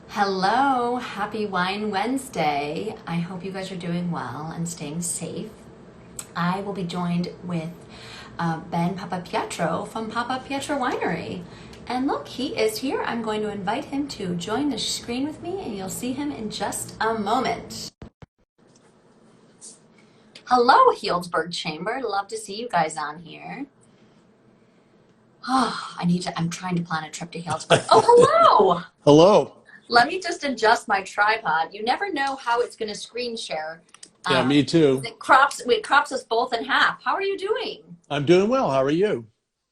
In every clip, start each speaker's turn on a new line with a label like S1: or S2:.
S1: Hello, happy Wine Wednesday. I hope you guys are doing well and staying safe. I will be joined with Ben Papapietro from Papapietro Winery. And look, he is here. I'm going to invite him to join the screen with me, and you'll see him in just a moment. Hello, Healdsburg Chamber. Love to see you guys on here. Oh, I'm trying to plan a trip to Healdsburg. Oh, hello.
S2: Hello.
S1: Let me just adjust my tripod. You never know how it's going to screen share.
S2: Yeah, me too.
S1: It crops us both in half. How are you doing?
S2: I'm doing well. How are you?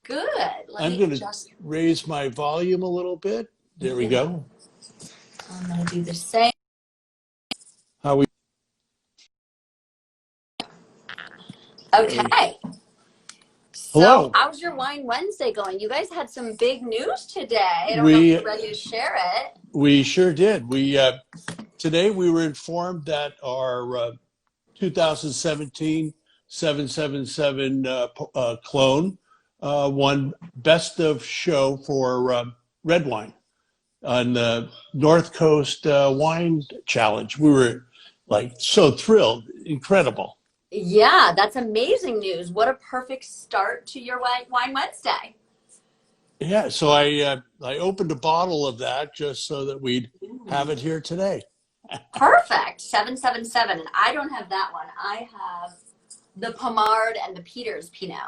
S1: Good. Let
S2: I'm
S1: me
S2: going to
S1: adjust.
S2: raise my volume a little bit. There we
S1: Yeah,
S2: go.
S1: I'm going to do the same.
S2: How we? Okay.
S1: Okay. So,
S2: Hello.
S1: how's your Wine Wednesday going? You guys had some big news today. I don't know if
S2: We
S1: you're ready to share it.
S2: we sure did. We today we were informed that our 2017 777 clone won Best of Show for red wine on the North Coast Wine Challenge. We were like so thrilled, incredible.
S1: Yeah, that's amazing news. What a perfect start to your Wine Wednesday.
S2: Yeah, so I opened a bottle of that just so that we'd have it here today.
S1: Perfect. 777. And I don't have that one. I have the Pomard and the Peters Pinot.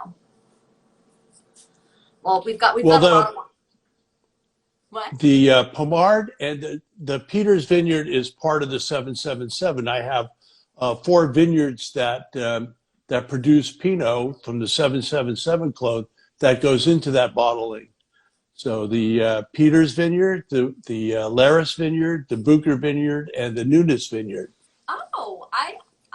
S1: Well, we've
S2: Well,
S1: got a
S2: the
S1: lot of what?
S2: the Pomard and the Peters Vineyard is part of the 777. I have four vineyards that produce Pinot from the 777 clone that goes into that bottling. So the Peters Vineyard, the Laris Vineyard, the Bucher Vineyard, and the Nunes Vineyard.
S1: Oh,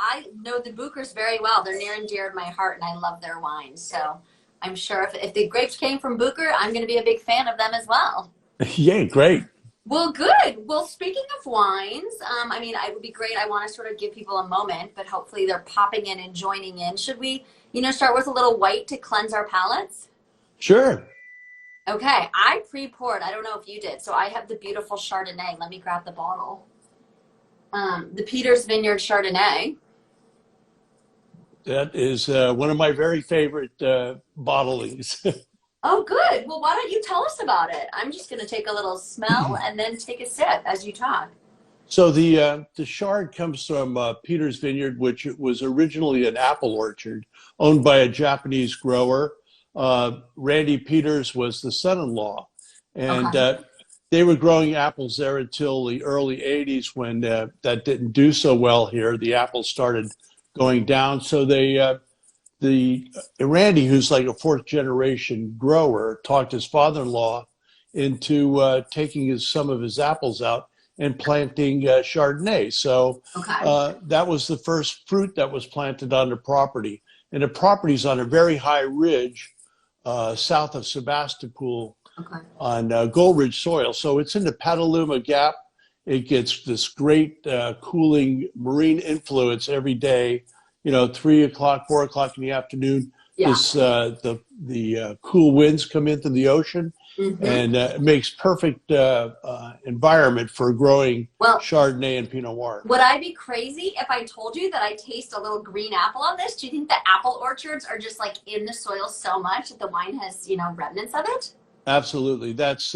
S1: I know the Bookers very well. They're near and dear to my heart, and I love their wines. So I'm sure if the grapes came from Booker, I'm going to be a big fan of them as well.
S2: Yay, great.
S1: Well, good. Well, speaking of wines, it would be great. I want to sort of give people a moment, but hopefully they're popping in and joining in. Should we, start with a little white to cleanse our palates?
S2: Sure.
S1: Okay, I pre-poured. I don't know if you did. So I have the beautiful Chardonnay. Let me grab the bottle. The Peters Vineyard Chardonnay.
S2: That is one of my very favorite bottlings.
S1: Oh, good. Well, why don't you tell us about it? I'm just going to take a little smell and then take a sip as you talk.
S2: So the Chard comes from Peter's Vineyard, which was originally an apple orchard owned by a Japanese grower. Randy Peters was the son-in-law, and
S1: Okay.
S2: they were growing apples there until the early '80s when that didn't do so well here. The apples started going down, so the Randy, who's like a fourth generation grower, talked his father-in-law into taking some of his apples out and planting Chardonnay. So
S1: Okay.
S2: that was the first fruit that was planted on the property. And the property's on a very high ridge south of Sebastopol
S1: Okay.
S2: on Gold Ridge soil. So it's in the Petaluma Gap. It gets this great cooling marine influence every day. 3 o'clock, 4 o'clock in the afternoon.
S1: Yeah.
S2: This the cool winds come into the ocean,
S1: Hmm.
S2: and it makes perfect environment for growing
S1: Well,
S2: Chardonnay and Pinot Noir.
S1: would I be crazy if I told you that I taste a little green apple on this? Do you think the apple orchards are just like in the soil so much that the wine has, remnants of it?
S2: Absolutely, that's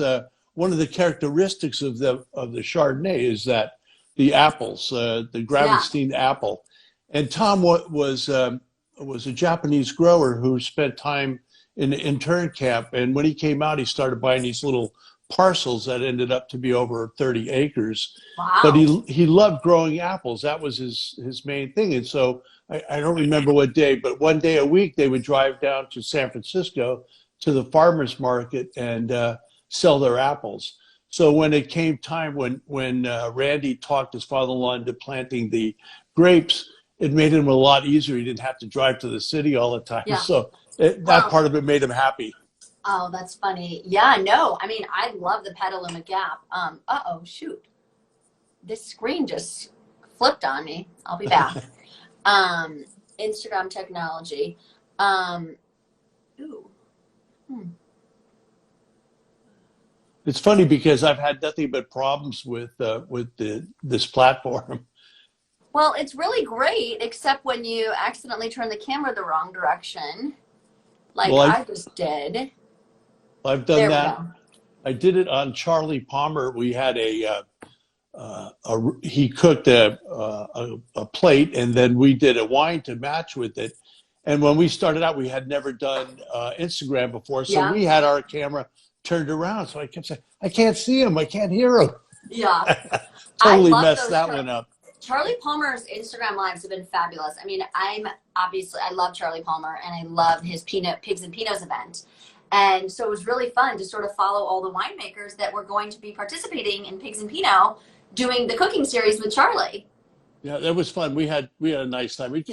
S2: one of the characteristics of the Chardonnay is that the apples, the
S1: Yeah.
S2: Gravenstein apple, and Tom was a Japanese grower who spent time in the intern camp, and when he came out, he started buying these little parcels that ended up to be over 30 acres. But
S1: Wow.
S2: he loved growing apples. That was his main thing. And so I don't remember what day, but one day a week they would drive down to San Francisco to the farmers market and sell their apples. So when it came time when Randy talked his father-in-law into planting the grapes, it made him a lot easier. He didn't have to drive to the city all the time.
S1: Yeah.
S2: So that
S1: Well,
S2: part of it made him happy.
S1: oh, that's funny. Yeah, no. I love the Petaluma Gap. Uh-oh, shoot. This screen just flipped on me. I'll be back. Um, Instagram technology. Um, ooh. Hmm.
S2: It's funny because I've had nothing but problems with this platform.
S1: Well, it's really great, except when you accidentally turn the camera the wrong direction, like
S2: Well,
S1: I just did.
S2: I've done
S1: There we
S2: that.
S1: go.
S2: I did it on Charlie Palmer. We had he cooked a plate, and then we did a wine to match with it. And when we started out, we had never done Instagram before, so
S1: Yeah.
S2: we had our camera turned around. So I kept saying, "I can't see him. I can't hear him."
S1: Yeah. I
S2: Totally
S1: love
S2: messed
S1: those.
S2: that one up.
S1: Charlie Palmer's Instagram lives have been fabulous. I mean, I love Charlie Palmer and I love his Pigs and Pinots event. And so it was really fun to sort of follow all the winemakers that were going to be participating in Pigs and Pinot doing the cooking series with Charlie.
S2: Yeah, that was fun. We had a nice time.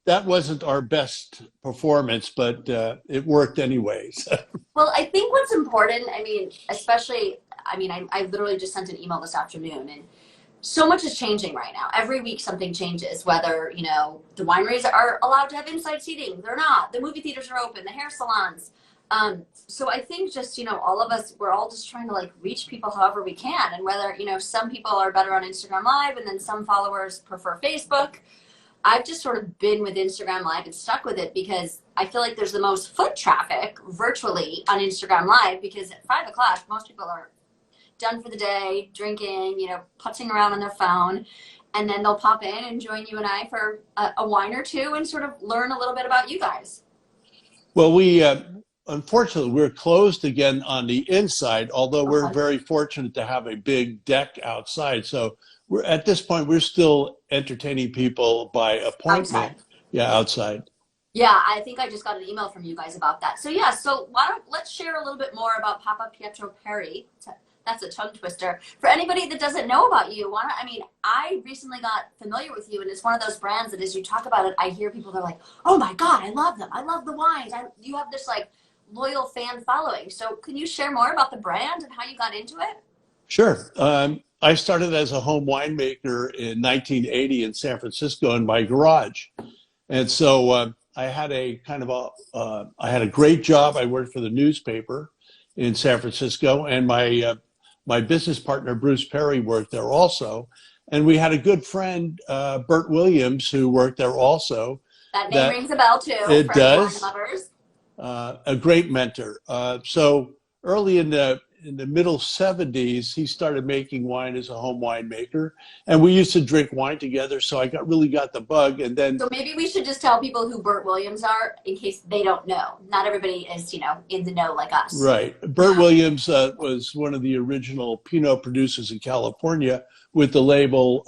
S2: That wasn't our best performance, but it worked anyways.
S1: Well, I think what's important, I mean, especially, I literally just sent an email this afternoon and so much is changing right now. Every week something changes, whether, the wineries are allowed to have inside seating. They're not. The movie theaters are open, the hair salons. So I think just, all of us, we're all just trying to like reach people however we can. And whether, some people are better on Instagram Live and then some followers prefer Facebook. I've just sort of been with Instagram Live and stuck with it because I feel like there's the most foot traffic virtually on Instagram Live because at 5 o'clock, most people are done for the day, drinking, putzing around on their phone. And then they'll pop in and join you and I for a wine or two and sort of learn a little bit about you guys.
S2: Well, unfortunately, we're closed again on the inside, although we're very fortunate to have a big deck outside. So at this point, we're still entertaining people by appointment.
S1: Outside.
S2: Yeah, outside.
S1: Yeah, I think I just got an email from you guys about that. So yeah, let's share a little bit more about Papapietro Perry. That's a tongue twister. For anybody that doesn't know about you, I recently got familiar with you, and it's one of those brands that as you talk about it, I hear people that are like, oh my God, I love them. I love the wines. You have this like loyal fan following. So can you share more about the brand and how you got into it?
S2: Sure. I started as a home winemaker in 1980 in San Francisco in my garage. And so I had a great job. I worked for the newspaper in San Francisco, and my business partner, Bruce Perry, worked there also. And we had a good friend, Bert Williams, who worked there also.
S1: That name rings a bell too.
S2: It does.
S1: Wine lovers.
S2: A great mentor. So early in the middle 70s, he started making wine as a home winemaker. And we used to drink wine together, so I really got the bug. And then,
S1: so maybe we should just tell people who Bert Williams are in case they don't know. Not everybody is, in the know like us.
S2: Right. Bert Williams was one of the original Pinot producers in California with the label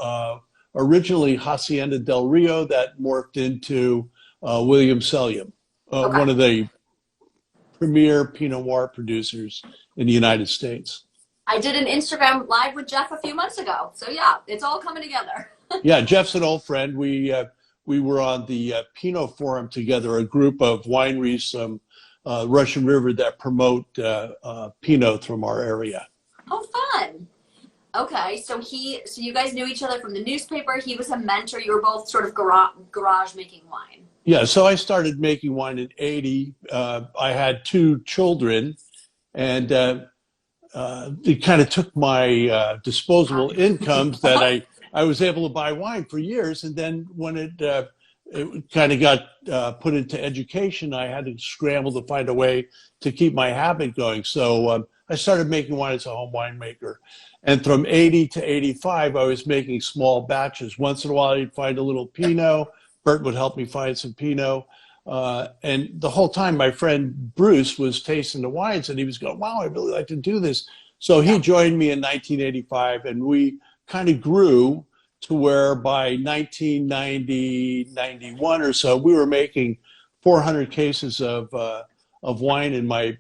S2: originally Hacienda del Rio that morphed into William Sellium, one of the premier Pinot Noir producers in the United States.
S1: I did an Instagram Live with Jeff a few months ago. So yeah, it's all coming together.
S2: Yeah, Jeff's an old friend. We were on the Pinot Forum together, a group of wineries from Russian River that promote Pinot from our area.
S1: Oh, fun. Okay, so you guys knew each other from the newspaper. He was a mentor. You were both sort of garage making wine.
S2: Yeah, so I started making wine in 80. I had 2 children, and it kind of took my disposable incomes that I was able to buy wine for years. And then when it kind of got put into education, I had to scramble to find a way to keep my habit going. So I started making wine as a home winemaker. And from 80 to 85, I was making small batches. Once in a while, I'd find a little Pinot. Bert would help me find some Pinot. And the whole time, my friend Bruce was tasting the wines, and he was going, wow, I'd really like to do this. So he joined me in 1985, and we kind of grew to where by 1990, 91 or so, we were making 400 cases of wine in my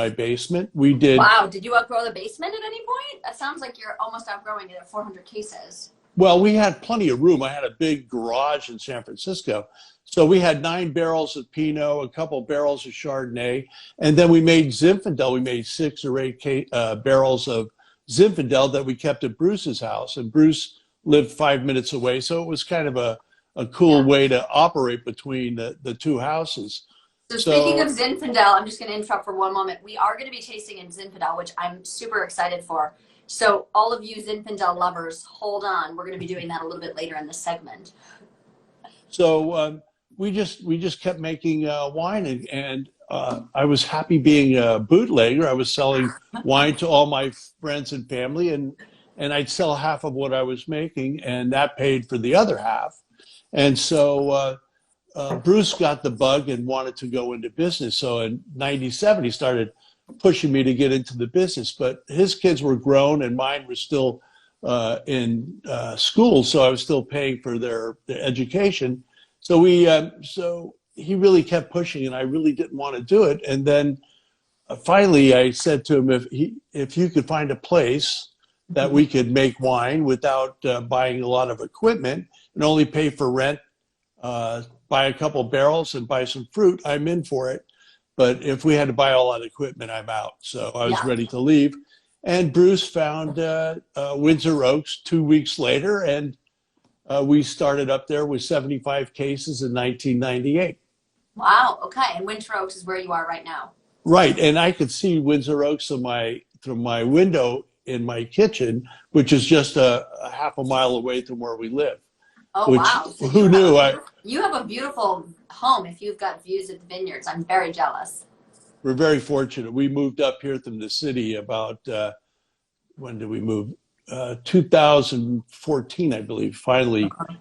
S2: basement. We did.
S1: Wow, did you outgrow the basement at any point? That sounds like you're almost outgrowing it at 400 cases.
S2: Well, we had plenty of room. I had a big garage in San Francisco. So we had 9 barrels of Pinot, a couple barrels of Chardonnay, and then we made Zinfandel. We made 6 or 8 barrels of Zinfandel that we kept at Bruce's house. And Bruce lived 5 minutes away. So it was kind of a cool way to operate between the 2 houses.
S1: So speaking of
S2: So,
S1: Zinfandel, I'm just going to interrupt for one moment. We are going to be tasting in Zinfandel, which I'm super excited for. So all of you Zinfandel lovers, hold on. We're going to be doing that a little bit later in the segment.
S2: we just kept making wine, and I was happy being a bootlegger. I was selling wine to all my friends and family, and I'd sell half of what I was making, and that paid for the other half. And so Bruce got the bug and wanted to go into business. So in '97, he started pushing me to get into the business. But his kids were grown, and mine were still in school, so I was still paying for their education. So he really kept pushing, and I really didn't want to do it. And then finally, I said to him, if you could find a place that we could make wine without buying a lot of equipment and only pay for rent, buy a couple barrels and buy some fruit, I'm in for it. But if we had to buy all that equipment, I'm out. So I was
S1: Yeah.
S2: ready to leave. And Bruce found Windsor Oaks 2 weeks later, and we started up there with 75 cases in 1998.
S1: Wow. Okay. And Winter Oaks is where you are right now.
S2: Right, and I could see Windsor Oaks from my window in my kitchen, which is just a half a mile away from where we live.
S1: Oh,
S2: Which
S1: wow. So
S2: who knew?
S1: You have a beautiful home if you've got views of the vineyards. I'm very jealous.
S2: We're very fortunate. We moved up here from the city about when did we move? 2014, I believe. Finally,
S1: Okay.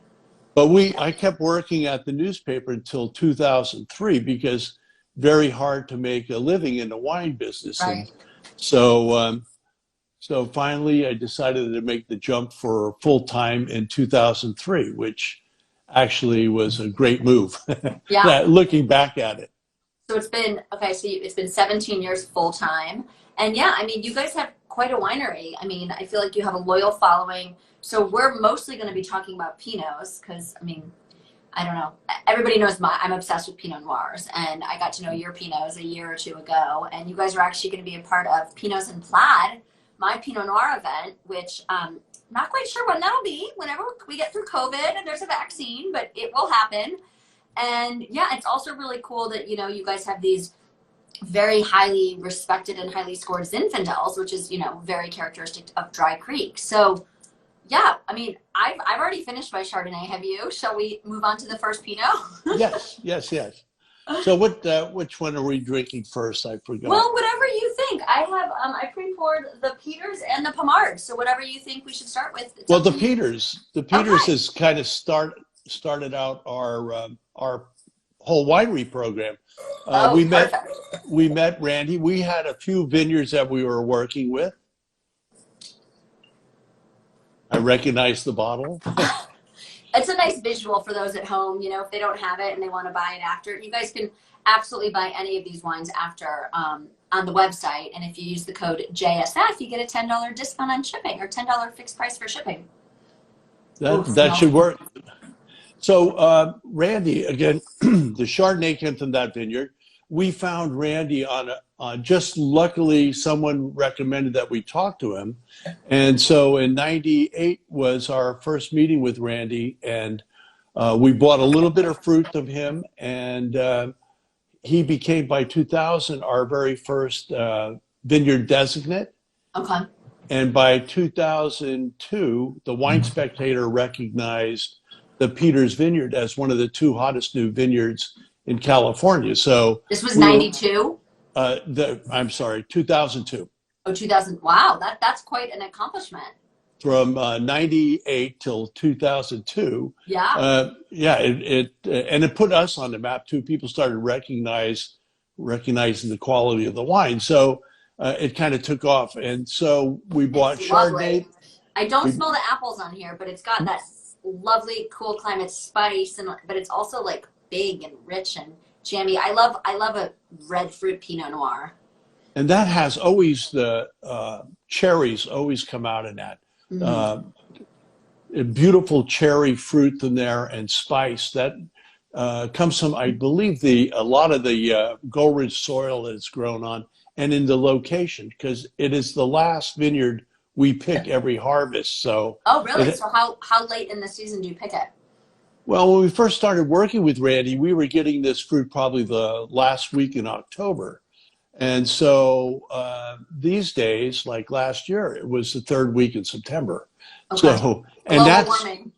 S2: but I kept working at the newspaper until 2003 because very hard to make a living in the wine business, and
S1: Right.
S2: so so finally I decided to make the jump for full time in 2003, which actually was a great move.
S1: Yeah.
S2: Looking back at it.
S1: So it's been, okay, so it's been 17 years full time. And yeah, I mean, you guys have quite a winery. I mean, I feel like you have a loyal following. So we're mostly going to be talking about Pinots because, I mean, I don't know. Everybody knows I'm obsessed with Pinot Noirs, and I got to know your Pinots a year or two ago. And you guys are actually going to be a part of Pinots and Plaid, my Pinot Noir event, which not quite sure when that'll be. Whenever we get through COVID and there's a vaccine, but it will happen. And yeah, it's also really cool that you guys have these very highly respected and highly scored Zinfandels, which is very characteristic of Dry Creek. So yeah, I mean, I've already finished my Chardonnay. Have you? Shall we move on to the first Pinot?
S2: Yes, yes, yes. So which one are we drinking first? I forgot.
S1: Well, whatever you think. I have I pre-poured the Peters and the Pommard. So whatever you think we should start with.
S2: Well, the Peters
S1: Okay.
S2: has kind of started out our whole winery program.
S1: Oh,
S2: We
S1: perfect.
S2: met Randy. We had a few vineyards that we were working with. I recognize the bottle.
S1: It's a nice visual for those at home, if they don't have it and they want to buy it after. You guys can absolutely buy any of these wines after on the website. And if you use the code JSF, you get a $10 discount on shipping or $10 fixed price for shipping. Ooh,
S2: That should work. So Randy, again, the Chardonnay came from that vineyard. We found Randy on just luckily someone recommended that we talk to him. And so in '98 was our first meeting with Randy, and we bought a little bit of fruit from him, and he became by 2000 our very first vineyard designate.
S1: Okay.
S2: And by 2002, the Wine Spectator recognized the Peters Vineyard as one of the two hottest new vineyards in California. So
S1: This was 92?
S2: I'm sorry, 2002.
S1: Oh, 2000. Wow, that's quite an accomplishment.
S2: From '98 till 2002.
S1: Yeah.
S2: Yeah, it put us on the map too. People started recognizing the quality of the wine. So it kind of took off. And so we bought
S1: It's
S2: Chardonnay.
S1: lovely. I don't smell the apples on here, but it's got that lovely, cool climate spice, but it's also like big and rich and jammy. I love a red fruit Pinot Noir.
S2: And that has always the cherries always come out in that.
S1: Mm-hmm.
S2: A beautiful cherry fruit in there and spice that comes from, I believe, a lot of the Gold soil that it's grown on, and in the location, because it is the last vineyard we pick every harvest. So
S1: Oh, really? So how late in the season do you pick it?
S2: Well, when we first started working with Randy, we were getting this fruit probably the last week in October. And so these days, like last year, it was the third week in September.
S1: Okay.
S2: So, and
S1: Global
S2: that's,
S1: warming.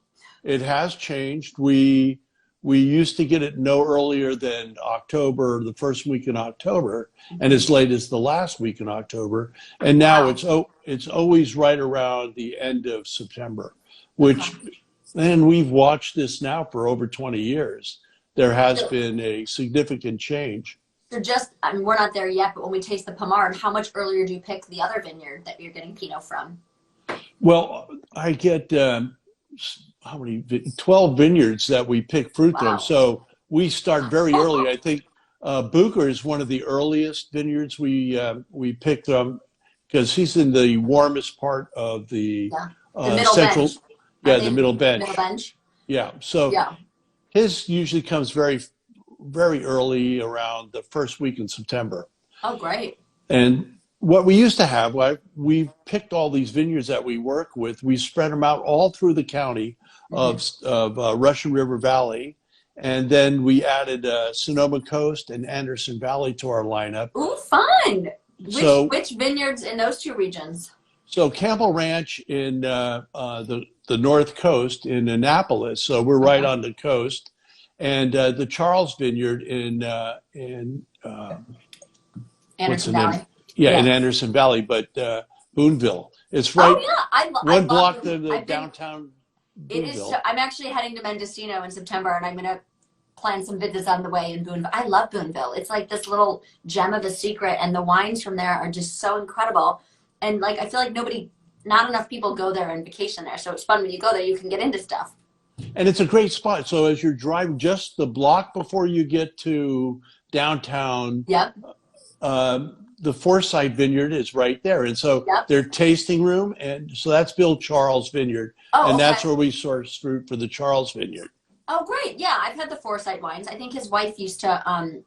S2: it has changed. We used to get it no earlier than October, the first week in October, and as late as the last week in October. And now
S1: Wow.
S2: it's always right around the end of September,
S1: Okay.
S2: which, and we've watched this now for over 20 years. There has
S1: So,
S2: been a significant change.
S1: so just, I mean, we're not there yet, but when we taste the Pomard, how much earlier do you pick the other vineyard that you're getting Pinot from?
S2: Well, I get how many 12 vineyards that we pick fruit from.
S1: Wow.
S2: So we start very early. I think Booker is one of the earliest vineyards we pick from because he's in the warmest part of the
S1: Yeah. The middle
S2: central,
S1: bench.
S2: yeah,
S1: Aren't
S2: the
S1: they
S2: middle bench.
S1: middle bench?
S2: Yeah. So
S1: Yeah.
S2: his usually comes very early around the first week in September.
S1: Oh, great.
S2: And what we used to have, we picked all these vineyards that we work with. We spread them out all through the county of Russian River Valley, and then we added Sonoma Coast and Anderson Valley to our lineup.
S1: Ooh, fun.
S2: So,
S1: Which vineyards in those two regions?
S2: so Campbell Ranch in the North Coast in Annapolis. So we're right on the coast, and the Charles Vineyard in what's the
S1: Anderson
S2: name?
S1: Valley.
S2: Yeah, in Anderson Valley, but Boonville. It's
S1: Oh
S2: right
S1: yeah, I
S2: one
S1: love
S2: block
S1: Boonville.
S2: to the
S1: I've been,
S2: downtown
S1: it is.
S2: Boonville.
S1: So, I'm actually heading to Mendocino in September, and I'm gonna plan some visits on the way in Boonville. I love Boonville. It's like this little gem of a secret, and the wines from there are just so incredible. And like I feel like not enough people go there and vacation there, so it's fun when you go there. You can get into stuff.
S2: And it's a great spot. So as you're driving just the block before you get to downtown,
S1: Yep.
S2: the Forsyth Vineyard is right there. And so
S1: Yep.
S2: their tasting room, and so that's Bill Charles Vineyard.
S1: Oh,
S2: And that's
S1: okay.
S2: where we source fruit for the Charles Vineyard.
S1: Oh, great. Yeah, I've had the Foresight wines. I think his wife used to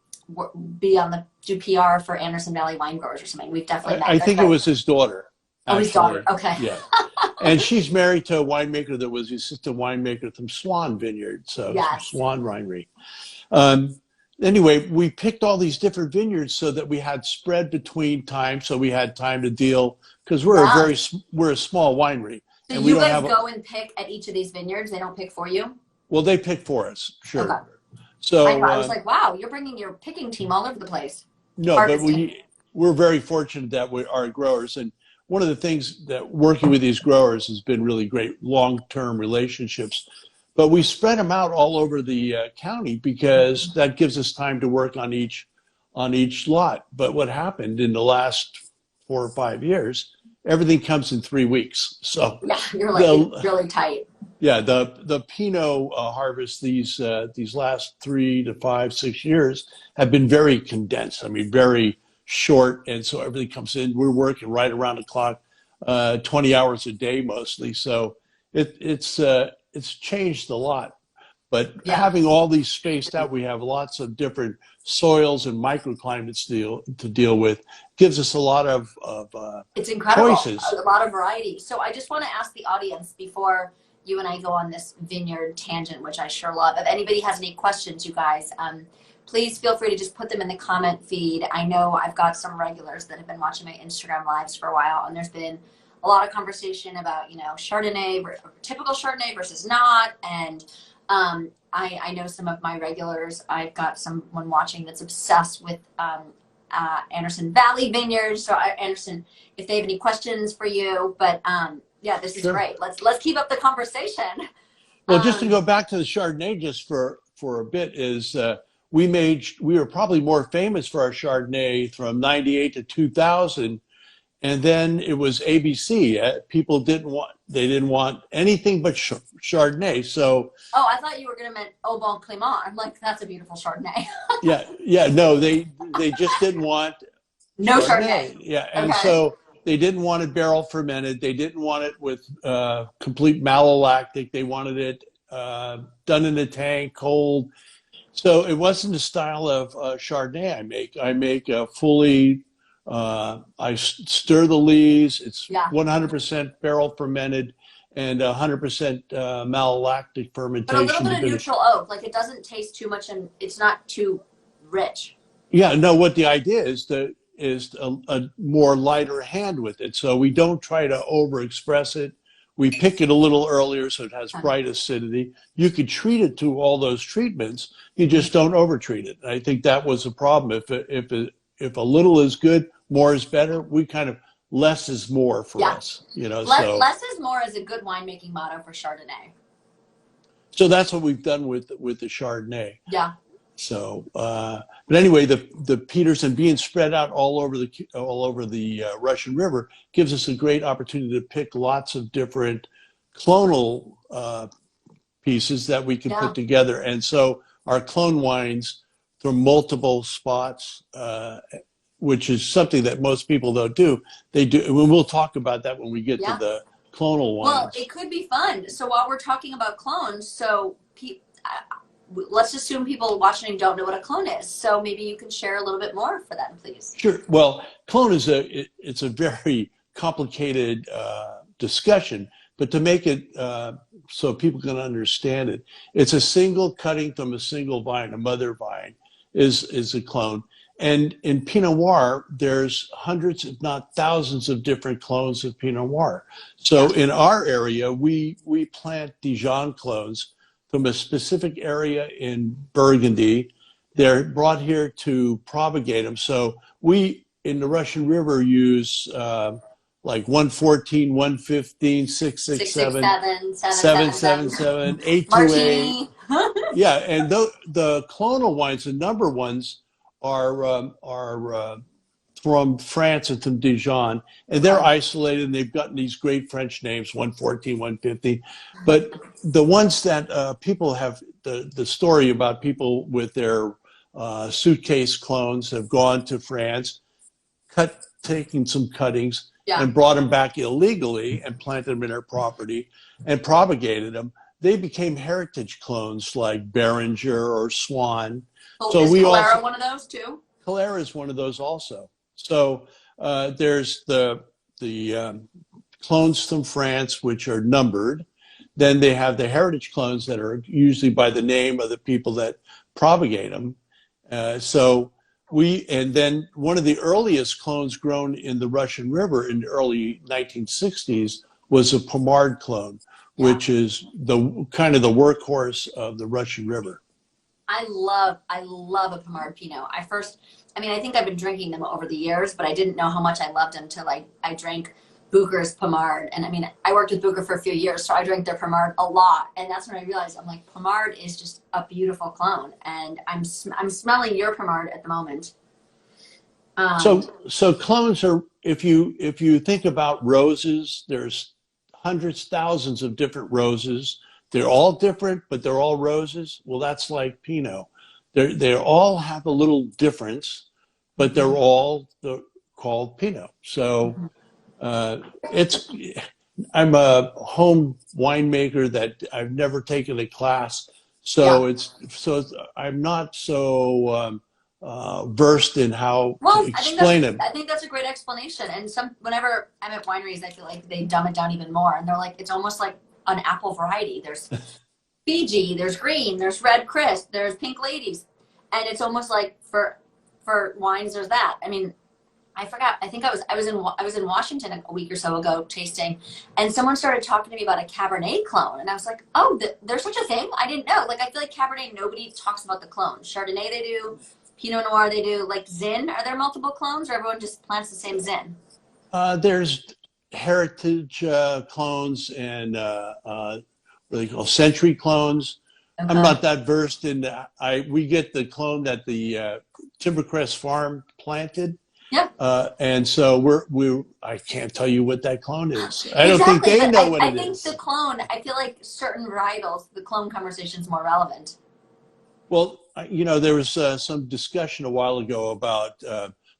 S1: be on the do PR for Anderson Valley Wine Growers or something. We've definitely met.
S2: I think it was his daughter.
S1: Oh, his daughter.
S2: Actually.
S1: Okay.
S2: Yeah. And she's married to a winemaker that was the assistant winemaker from Swan Vineyard. So
S1: Yes.
S2: Swan Winery. Anyway, we picked all these different vineyards so that we had spread between time. So we had time to deal because we're
S1: Wow.
S2: we're a small winery.
S1: So
S2: and we
S1: you
S2: don't
S1: guys
S2: have
S1: go and pick at each of these vineyards. They don't pick for you.
S2: well, they pick for us. Sure.
S1: Okay.
S2: So
S1: I was like, wow, you're bringing your picking team all over the place.
S2: no, but
S1: Harvesting.
S2: we're very fortunate that we are growers. And one of the things that working with these growers has been really great long-term relationships. But we spread them out all over the county because that gives us time to work on each lot. But what happened in the last 4 or 5 years, everything comes in 3 weeks. So
S1: Yeah, you're like really tight.
S2: yeah, the Pinot harvest these last 3 to 5, 6 years have been very condensed. I mean, very short, and so everything comes in. We're working right around the clock, 20 hours a day mostly. So it's changed a lot. But
S1: Yeah.
S2: having all these spaced out, we have lots of different soils and microclimates to deal with. Gives us a lot of
S1: It's incredible.
S2: choices.
S1: A lot of variety. So I just want to ask the audience before you and I go on this vineyard tangent, which I sure love. If anybody has any questions, you guys, please feel free to just put them in the comment feed. I know I've got some regulars that have been watching my Instagram lives for a while, and there's been a lot of conversation about, Chardonnay, typical Chardonnay versus not. And I know some of my regulars, I've got someone watching that's obsessed with Anderson Valley Vineyards. So Anderson, if they have any questions for you, but yeah, this is
S2: Sure.
S1: great. Let's keep up the conversation.
S2: Well, just to go back to the Chardonnay just for a bit is we were probably more famous for our Chardonnay from 98 to 2000. And then it was ABC. People didn't want anything but Chardonnay. So
S1: Oh, I thought you were going to mean Au Bon Clément. I'm like, that's a beautiful Chardonnay.
S2: no, they just didn't want
S1: No Chardonnay.
S2: Yeah, and
S1: Okay.
S2: so they didn't want it barrel fermented. They didn't want it with complete malolactic. They wanted it done in a tank, cold. So it wasn't the style of Chardonnay I make. I make a fully I stir the lees. It's
S1: Yeah.
S2: 100% barrel fermented and 100% malolactic
S1: But a little
S2: fermentation.
S1: bit of neutral oak, like it doesn't taste too much and it's not too rich.
S2: Yeah, no, what the idea is a more lighter hand with it. So we don't try to overexpress it. We pick it a little earlier so it has bright acidity. You could treat it to all those treatments. You just don't overtreat it. And I think that was a problem. If a little is good, more is better. We kind of less is more for us, you know.
S1: Less is more is a good winemaking motto for Chardonnay.
S2: So that's what we've done with the Chardonnay.
S1: Yeah.
S2: So, but anyway, the Peterson being spread out all over the Russian River gives us a great opportunity to pick lots of different clonal pieces that we can put together. And so our clone wines from multiple spots, which is something that most people don't do. They do. And we'll talk about that when we get to the clonal wines.
S1: Well, it could be fun. So while we're talking about clones, so let's assume people watching don't know what a clone is. So maybe you can share a little bit more for them, please.
S2: Sure. Well, clone is it's a very complicated discussion, but to make it so people can understand it, it's a single cutting from a single vine, a mother vine is a clone. And in Pinot Noir, there's hundreds, if not thousands, of different clones of Pinot Noir. So in our area, we plant Dijon clones from a specific area in Burgundy. They're brought here to propagate them. So we, in the Russian River, use like 114, 115, 667, 777, 828. Yeah, and the clonal wines, the number ones, are from France and from Dijon, and they're isolated, and they've gotten these great French names, 114, 150. But the ones that people have, the story about people with their suitcase clones have gone to France, taken some cuttings, and brought them back illegally and planted them in their property and propagated them. They became heritage clones like Beringer or Swan.
S1: Oh, so is Calera one of those too?
S2: Calera is one of those also. So there's the clones from France, which are numbered. Then they have the heritage clones that are usually by the name of the people that propagate them. And then one of the earliest clones grown in the Russian River in the early 1960s was a Pommard clone, which is kind of the workhorse of the Russian River.
S1: I love a Pommard Pinot. I think I've been drinking them over the years, but I didn't know how much I loved them till I drank Booker's Pommard. And I mean, I worked with Booker for a few years, so I drank their Pommard a lot. And that's when I realized, I'm like, Pommard is just a beautiful clone. And I'm smelling your Pommard at the moment.
S2: So clones are, if you think about roses, there's hundreds, thousands of different roses. They're all different, but they're all roses. Well, that's like Pinot. They all have a little difference, but they're all called Pinot. So I'm a home winemaker that I've never taken a class, so I'm not so versed in how to explain it.
S1: I think that's a great explanation. And whenever I'm at wineries, I feel like they dumb it down even more, and they're like, it's almost like an apple variety. There's Fiji, there's green, there's red crisp, there's pink ladies, and it's almost like for wines there's that. I mean, I forgot. I think I was in Washington a week or so ago tasting, and someone started talking to me about a Cabernet clone, and I was like, oh, there's such a thing? I didn't know. Like, I feel like Cabernet, nobody talks about the clones. Chardonnay they do, Pinot Noir they do. Like Zin, are there multiple clones, or everyone just plants the same Zin?
S2: There's heritage clones and what they call century clones. I'm not that versed in we get the clone that the Timbercrest farm planted. Yeah. And so I can't tell you what that clone is. I don't think they know what it is.
S1: I think the clone, I feel like certain varietals, the clone conversation is more relevant.
S2: Well, there was some discussion a while ago about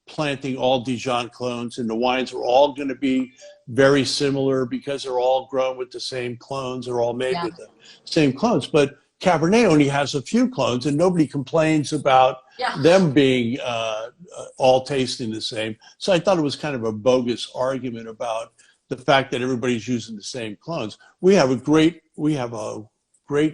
S2: planting all Dijon clones, and the wines were all going to be very similar because they're all grown with the same clones, they're all made with the same clones. But Cabernet only has a few clones, and nobody complains about
S1: Yeah.
S2: them being all tasting the same. So I thought it was kind of a bogus argument about the fact that everybody's using the same clones. We have a great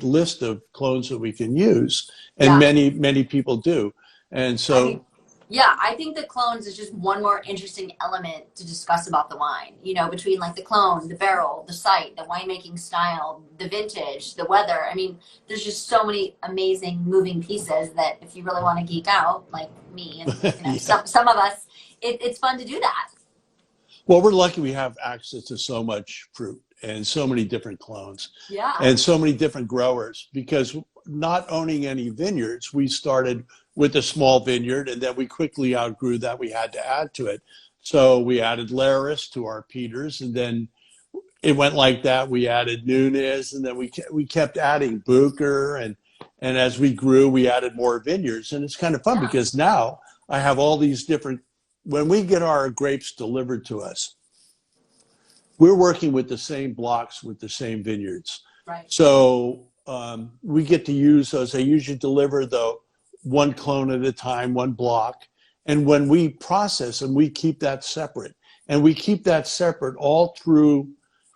S2: list of clones that we can use, and
S1: Yeah.
S2: many people do. And
S1: I mean,
S2: so,
S1: yeah, I think the clones is just one more interesting element to discuss about the wine. You know, between like the clone, the barrel, the site, the winemaking style, the vintage, the weather. I mean, there's just so many amazing moving pieces that if you really want to geek out, like me and
S2: yeah.
S1: some of us, it's fun to do that.
S2: Well, we're lucky we have access to so much fruit and so many different clones
S1: Yeah.
S2: and so many different growers, because not owning any vineyards, we started with a small vineyard, and then we quickly outgrew that. We had to add to it. So we added Laris to our Peters, and then it went like that. We added Nunes, and then we kept adding Booker, and as we grew, we added more vineyards. And it's kind of fun
S1: Yeah.
S2: because now I have all these different, when we get our grapes delivered to us, we're working with the same blocks with the same vineyards.
S1: Right.
S2: So we get to use those. They usually deliver the one clone at a time, one block. And when we process them, we keep that separate. And we keep that separate all through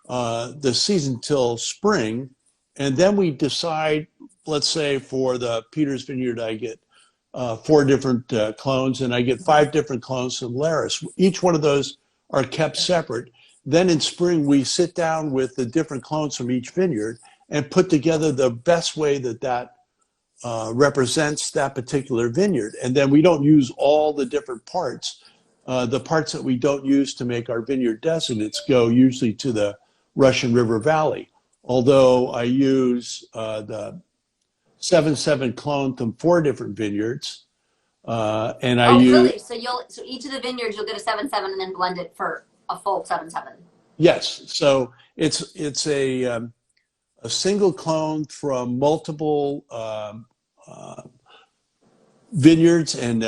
S2: the season till spring. And then we decide, let's say for the Peters Vineyard, I get 4 different clones, and I get 5 different clones from Laris. Each one of those are kept separate. Then in spring, we sit down with the different clones from each vineyard and put together the best way that represents that particular vineyard. And then we don't use all the different parts. The parts that we don't use to make our vineyard designates go usually to the Russian River Valley. Although I use the 7-7 clone from 4 different vineyards. And I use,
S1: really? So each of the vineyards you'll get a 7-7 and then blend it for a full 7-7.
S2: yes. So it's a single clone from multiple vineyards and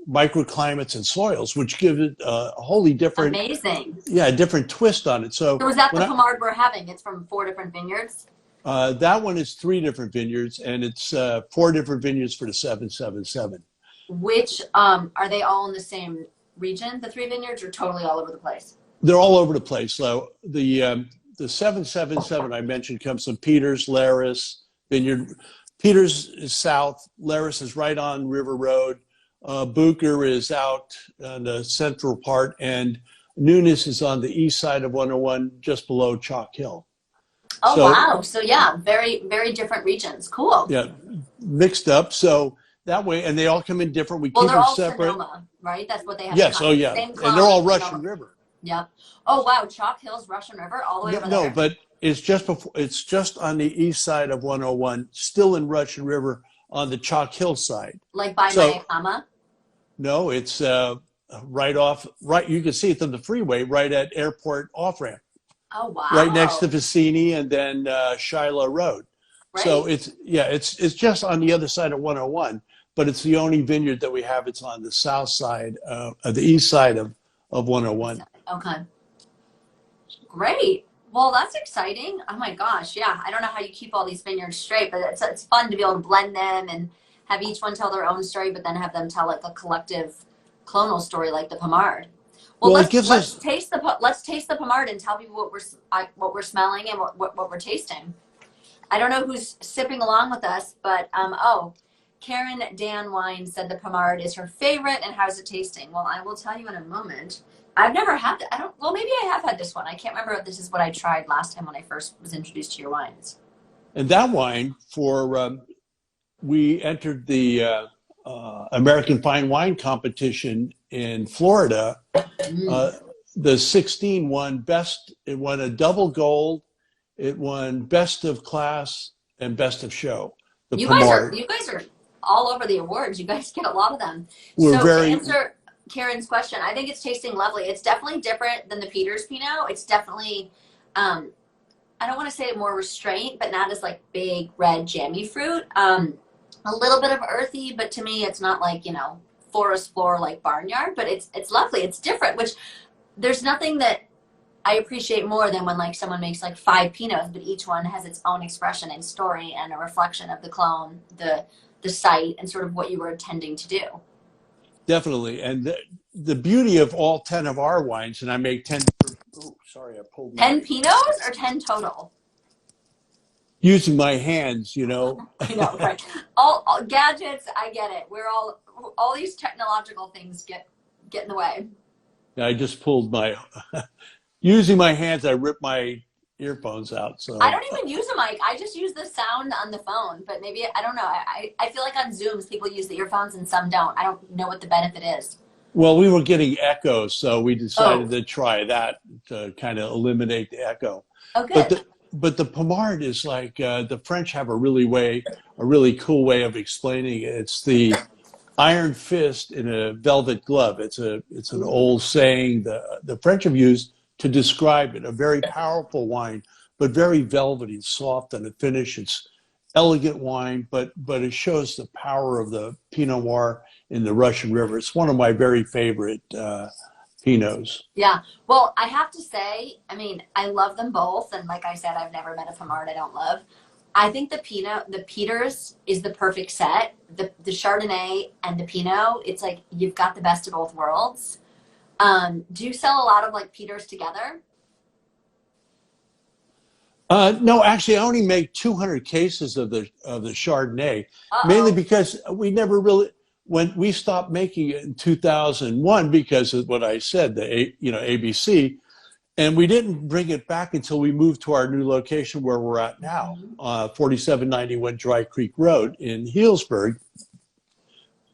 S2: microclimates and soils, which give it a wholly different,
S1: amazing,
S2: a different twist on it. So
S1: was that the Pommard we're having? It's from 4 different vineyards.
S2: That one is 3 different vineyards, and it's 4 different vineyards for the 7-7-7.
S1: Which are they all in the same region? The 3 vineyards are totally all over the place.
S2: They're all over the place. So the 7-7-7 I mentioned comes from Peters, Laris Vineyard. Peters is south. Laris is right on River Road. Booker is out on the central part, and Nunes is on the east side of 101, just below Chalk Hill.
S1: Oh, so, wow. So yeah, very, very different regions. Cool.
S2: Yeah, mixed up. So that way, and they all come in different. We keep them
S1: all
S2: separate.
S1: Sonoma, right? That's what they have.
S2: Yes. Oh, yeah.
S1: Same clone,
S2: and they're all Russian River.
S1: Yep. Oh, wow. Chalk Hill's Russian River all the way over there.
S2: No, but it's just before. It's just on the east side of 101, still in Russian River on the Chalk Hill side.
S1: Like by Mayakama?
S2: No, it's right off. Right, you can see it on the freeway, right at Airport off ramp.
S1: Oh, wow.
S2: Right next to Vicini and then Shiloh Road. Right. So it's just on the other side of 101, but it's the only vineyard that we have. It's on the south side, the east side of 101.
S1: Okay. Great. Well, that's exciting. Oh my gosh. Yeah. I don't know how you keep all these vineyards straight, but it's fun to be able to blend them and have each one tell their own story, but then have them tell like a collective clonal story like the Pommard. Well, let's taste the Pommard and tell people what we're smelling and what we're tasting. I don't know who's sipping along with us, but Karen Dan Wine said the Pommard is her favorite, and how's it tasting? Well, I will tell you in a moment. I've never had that. Well, maybe I have had this one. I can't remember if this is what I tried last time when I first was introduced to your wines.
S2: And that wine we entered the American Fine Wine Competition in Florida. The 16 won best. It won a double gold. It won best of class and best of show.
S1: You guys are all over the awards. You guys get a lot of them. To answer Karen's question, I think it's tasting lovely. It's definitely different than the Peters Pinot. It's definitely, I don't want to say more restraint, but not as like big red jammy fruit. A little bit of earthy, but to me, it's not like, forest floor like barnyard, but it's lovely. It's different, which there's nothing that I appreciate more than when like someone makes like 5 Pinots, but each one has its own expression and story and a reflection of the clone, the site, and sort of what you were intending to do.
S2: Definitely. And the beauty of all 10 of our wines, and I make 10, oh, sorry, I pulled
S1: 10
S2: my,
S1: Pinots or 10 total?
S2: using my hands, you know.
S1: I know, right? All gadgets, I get it. We're all these technological things get in the way.
S2: I just pulled my, using my hands, I ripped my earphones out.
S1: I
S2: So,
S1: don't even use a mic. I just use the sound on the phone. But maybe, I don't know. I feel like on Zooms, people use the earphones and some don't. I don't know what the benefit is.
S2: well, we were getting echoes, so we
S1: Oh,
S2: decided to try that to kind of eliminate the echo.
S1: oh,
S2: But
S1: good.
S2: the Pomard is like the French have a really cool way of explaining it. It's the iron fist in a velvet glove. It's an old saying the French have used to describe it. A very powerful wine, but very velvety, soft on the finish. It's elegant wine, but it shows the power of the Pinot Noir in the Russian River. It's one of my very favorite Pinots.
S1: Yeah. Well, I have to say, I mean, I love them both. And like I said, I've never met a Famard I don't love. I think the Peters is the perfect set. The Chardonnay and the Pinot, it's like you've got the best of both worlds. Do you sell a lot of like Peters together?
S2: No, actually, I only make 200 cases of the Chardonnay, mainly
S1: Uh-oh.
S2: because we never really when we stopped making it in 2001 because of what I said, ABC, and we didn't bring it back until we moved to our new location where we're at now,
S1: Mhm.
S2: 4791 Dry Creek Road in Healdsburg.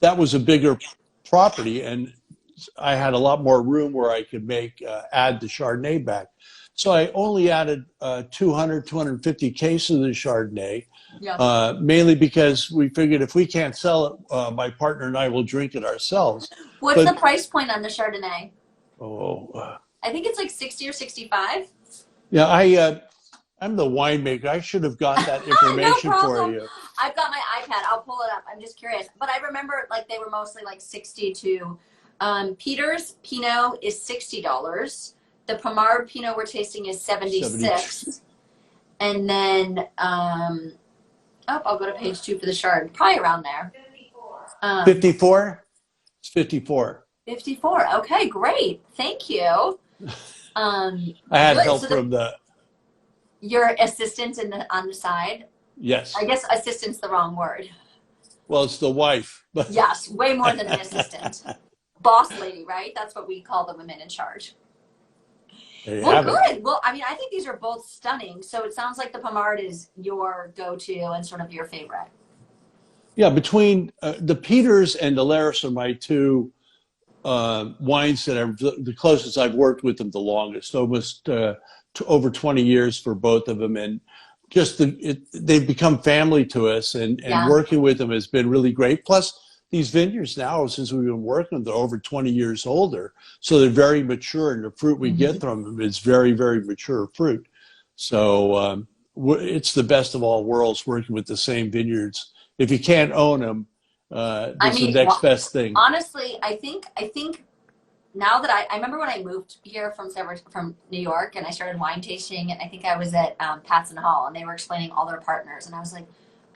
S2: That was a bigger property, and I had a lot more room where I could add the Chardonnay back. So I only added 200, 250 cases of the Chardonnay,
S1: Yeah.
S2: mainly because we figured if we can't sell it, my partner and I will drink it ourselves.
S1: What's the
S2: But
S1: price point on the Chardonnay?
S2: oh,
S1: I think it's like 60 or 65.
S2: yeah, I'm the winemaker. I should have got that
S1: No
S2: information for
S1: problem.
S2: you.
S1: I've got my iPad. I'll pull it up. I'm just curious. But I remember like they were mostly like 62. Peter's Pinot is $60. The Pomard Pinot we're tasting is
S2: 72.
S1: 76. And then I'll go to page 2 for the Chard. Probably around there.
S2: 54? It's 54.
S1: 54. Okay, great. Thank you.
S2: I had
S1: Good.
S2: help
S1: So
S2: from
S1: your assistant on the side.
S2: yes.
S1: I guess assistant's the wrong word.
S2: Well, it's the wife, but
S1: Yes, way more than an assistant. Boss lady, right? That's what we call the women in charge.
S2: there you
S1: Well,
S2: have it.
S1: good. Well, I mean, I think these are both stunning. So it sounds like the Pomard is your go-to and sort of your favorite.
S2: Yeah, between the Peters and the Laris are my two wines that are the closest. I've worked with them the longest, almost over 20 years for both of them. And just they've become family to us, and
S1: Yeah.
S2: working with them has been really great. Plus, these vineyards now, since we've been working, they're over 20 years older. So they're very mature, and the fruit we get from them is very, very mature fruit. So it's the best of all worlds working with the same vineyards. If you can't own them,
S1: I
S2: this is the
S1: mean,
S2: next best thing.
S1: honestly, I think now that I remember when I moved here from New York and I started wine tasting, and I think I was at Patson Hall, and they were explaining all their partners, and I was like,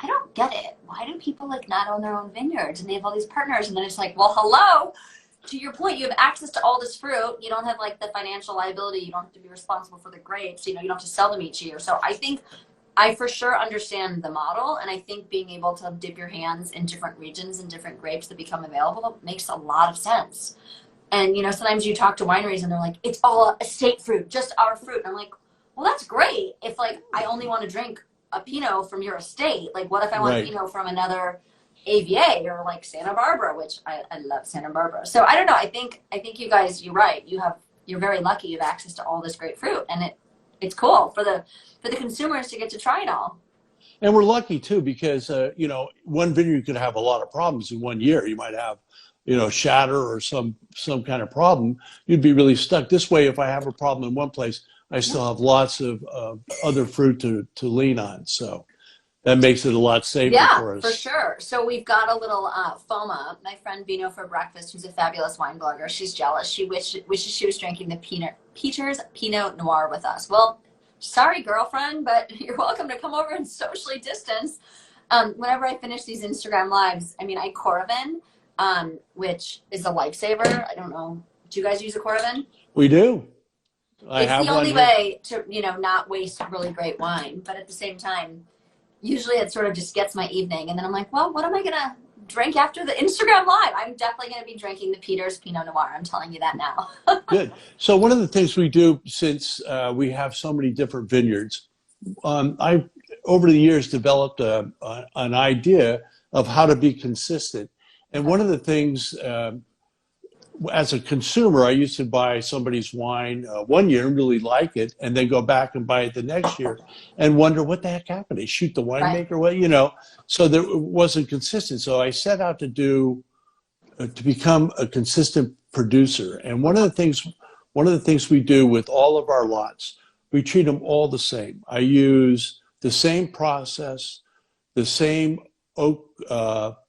S1: I don't get it. Why do people like not own their own vineyards and they have all these partners? And then it's like, well, hello. To your point, you have access to all this fruit. You don't have like the financial liability. You don't have to be responsible for the grapes. You know, you don't have to sell them each year. So I think I for sure understand the model, and I think being able to dip your hands in different regions and different grapes that become available makes a lot of sense. And you know, sometimes you talk to wineries and they're like, it's all estate fruit, just our fruit. And I'm like, well, that's great if like I only want to drink a Pinot from your estate. Like, what if I want a
S2: Right.
S1: Pinot from another AVA or like Santa Barbara, which I love Santa Barbara. So I don't know. I think you guys, you're right. You're very lucky. You have access to all this great fruit, and it's cool for the consumers to get to try it all.
S2: And we're lucky too, because one vineyard could have a lot of problems in one year. You might have, shatter or some kind of problem. You'd be really stuck. This way, if I have a problem in one place, I still have lots of other fruit to lean on. So that makes it a lot safer
S1: Yeah,
S2: for
S1: for
S2: us.
S1: sure. So we've got a little FOMA. My friend Vino for breakfast, who's a fabulous wine blogger, she's jealous. She wishes she was drinking the Peter's Pinot Noir with us. Well, sorry, girlfriend, but you're welcome to come over and socially distance. Whenever I finish these Instagram lives, I mean, I Coravin, which is a lifesaver. I don't know. Do you guys use a Coravin?
S2: We do. I
S1: It's
S2: have
S1: the
S2: one
S1: only
S2: here.
S1: way to, not waste really great wine, but at the same time, usually it sort of just gets my evening. And then I'm like, well, what am I going to drink after the Instagram live? I'm definitely going to be drinking the Peter's Pinot Noir. I'm telling you that now.
S2: Good. So one of the things we do, since we have so many different vineyards, I over the years developed an idea of how to be consistent. And one of the things, as a consumer, I used to buy somebody's wine one year and really like it, and then go back and buy it the next year and wonder what the heck happened. They shoot the
S1: Right.
S2: winemaker, well. So there it wasn't consistent. So I set out to become a consistent producer. And one of the things we do with all of our lots, we treat them all the same. I use the same process, the same oak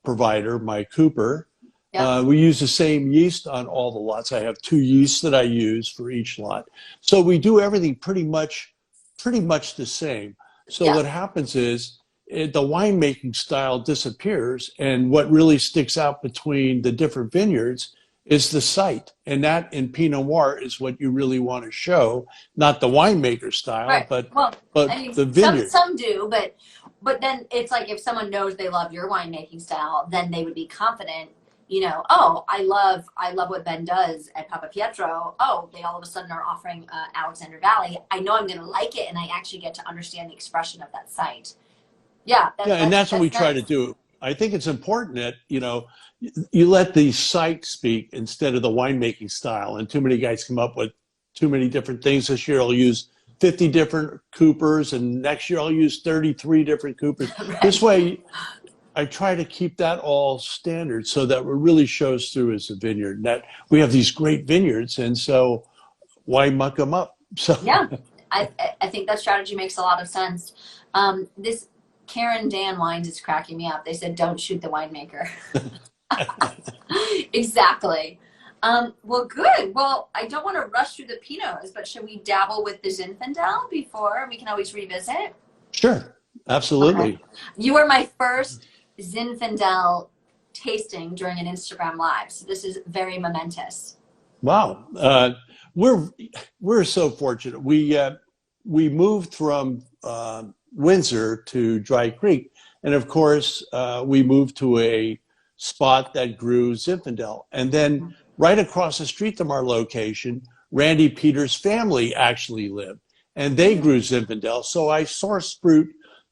S2: provider, my Cooper.
S1: Yeah.
S2: We use the same yeast on all the lots. I have 2 yeasts that I use for each lot. So we do everything pretty much the same. So
S1: Yeah.
S2: what happens is the winemaking style disappears, and what really sticks out between the different vineyards is the site. And that in Pinot Noir is what you really want to show, not the winemaker style,
S1: Right.
S2: but
S1: Well,
S2: but
S1: I mean,
S2: the
S1: some
S2: vineyard.
S1: some do, but then it's like if someone knows they love your winemaking style, then they would be confident. Oh, I love what Ben does at Papapietro. Oh, they all of a sudden are offering Alexander Valley. I know I'm going to like it, and I actually get to understand the expression of that site. Yeah,
S2: Yeah, and that's what we
S1: that's
S2: try to
S1: nice.
S2: do. I think it's important that, you let the site speak instead of the winemaking style. And too many guys come up with too many different things. This year I'll use 50 different Coopers, and next year I'll use 33 different Coopers. This
S1: Right.
S2: way, I try to keep that all standard so that it really shows through as a vineyard. And that we have these great vineyards, and so why muck them up? So
S1: Yeah, I think that strategy makes a lot of sense. This Karen Dan Wines is cracking me up. They said don't shoot the winemaker. Exactly. Well, good. Well, I don't want to rush through the Pinots, but should we dabble with the Zinfandel before? We can always revisit.
S2: sure,
S1: Okay.
S2: absolutely.
S1: You were my first Zinfandel tasting during an Instagram live, so this is very momentous.
S2: Wow, we're so fortunate. We moved from Windsor to Dry Creek, and of course, we moved to a spot that grew Zinfandel. And then right across the street from our location, Randy Peters' family actually lived, and they grew Zinfandel. So I sourced fruit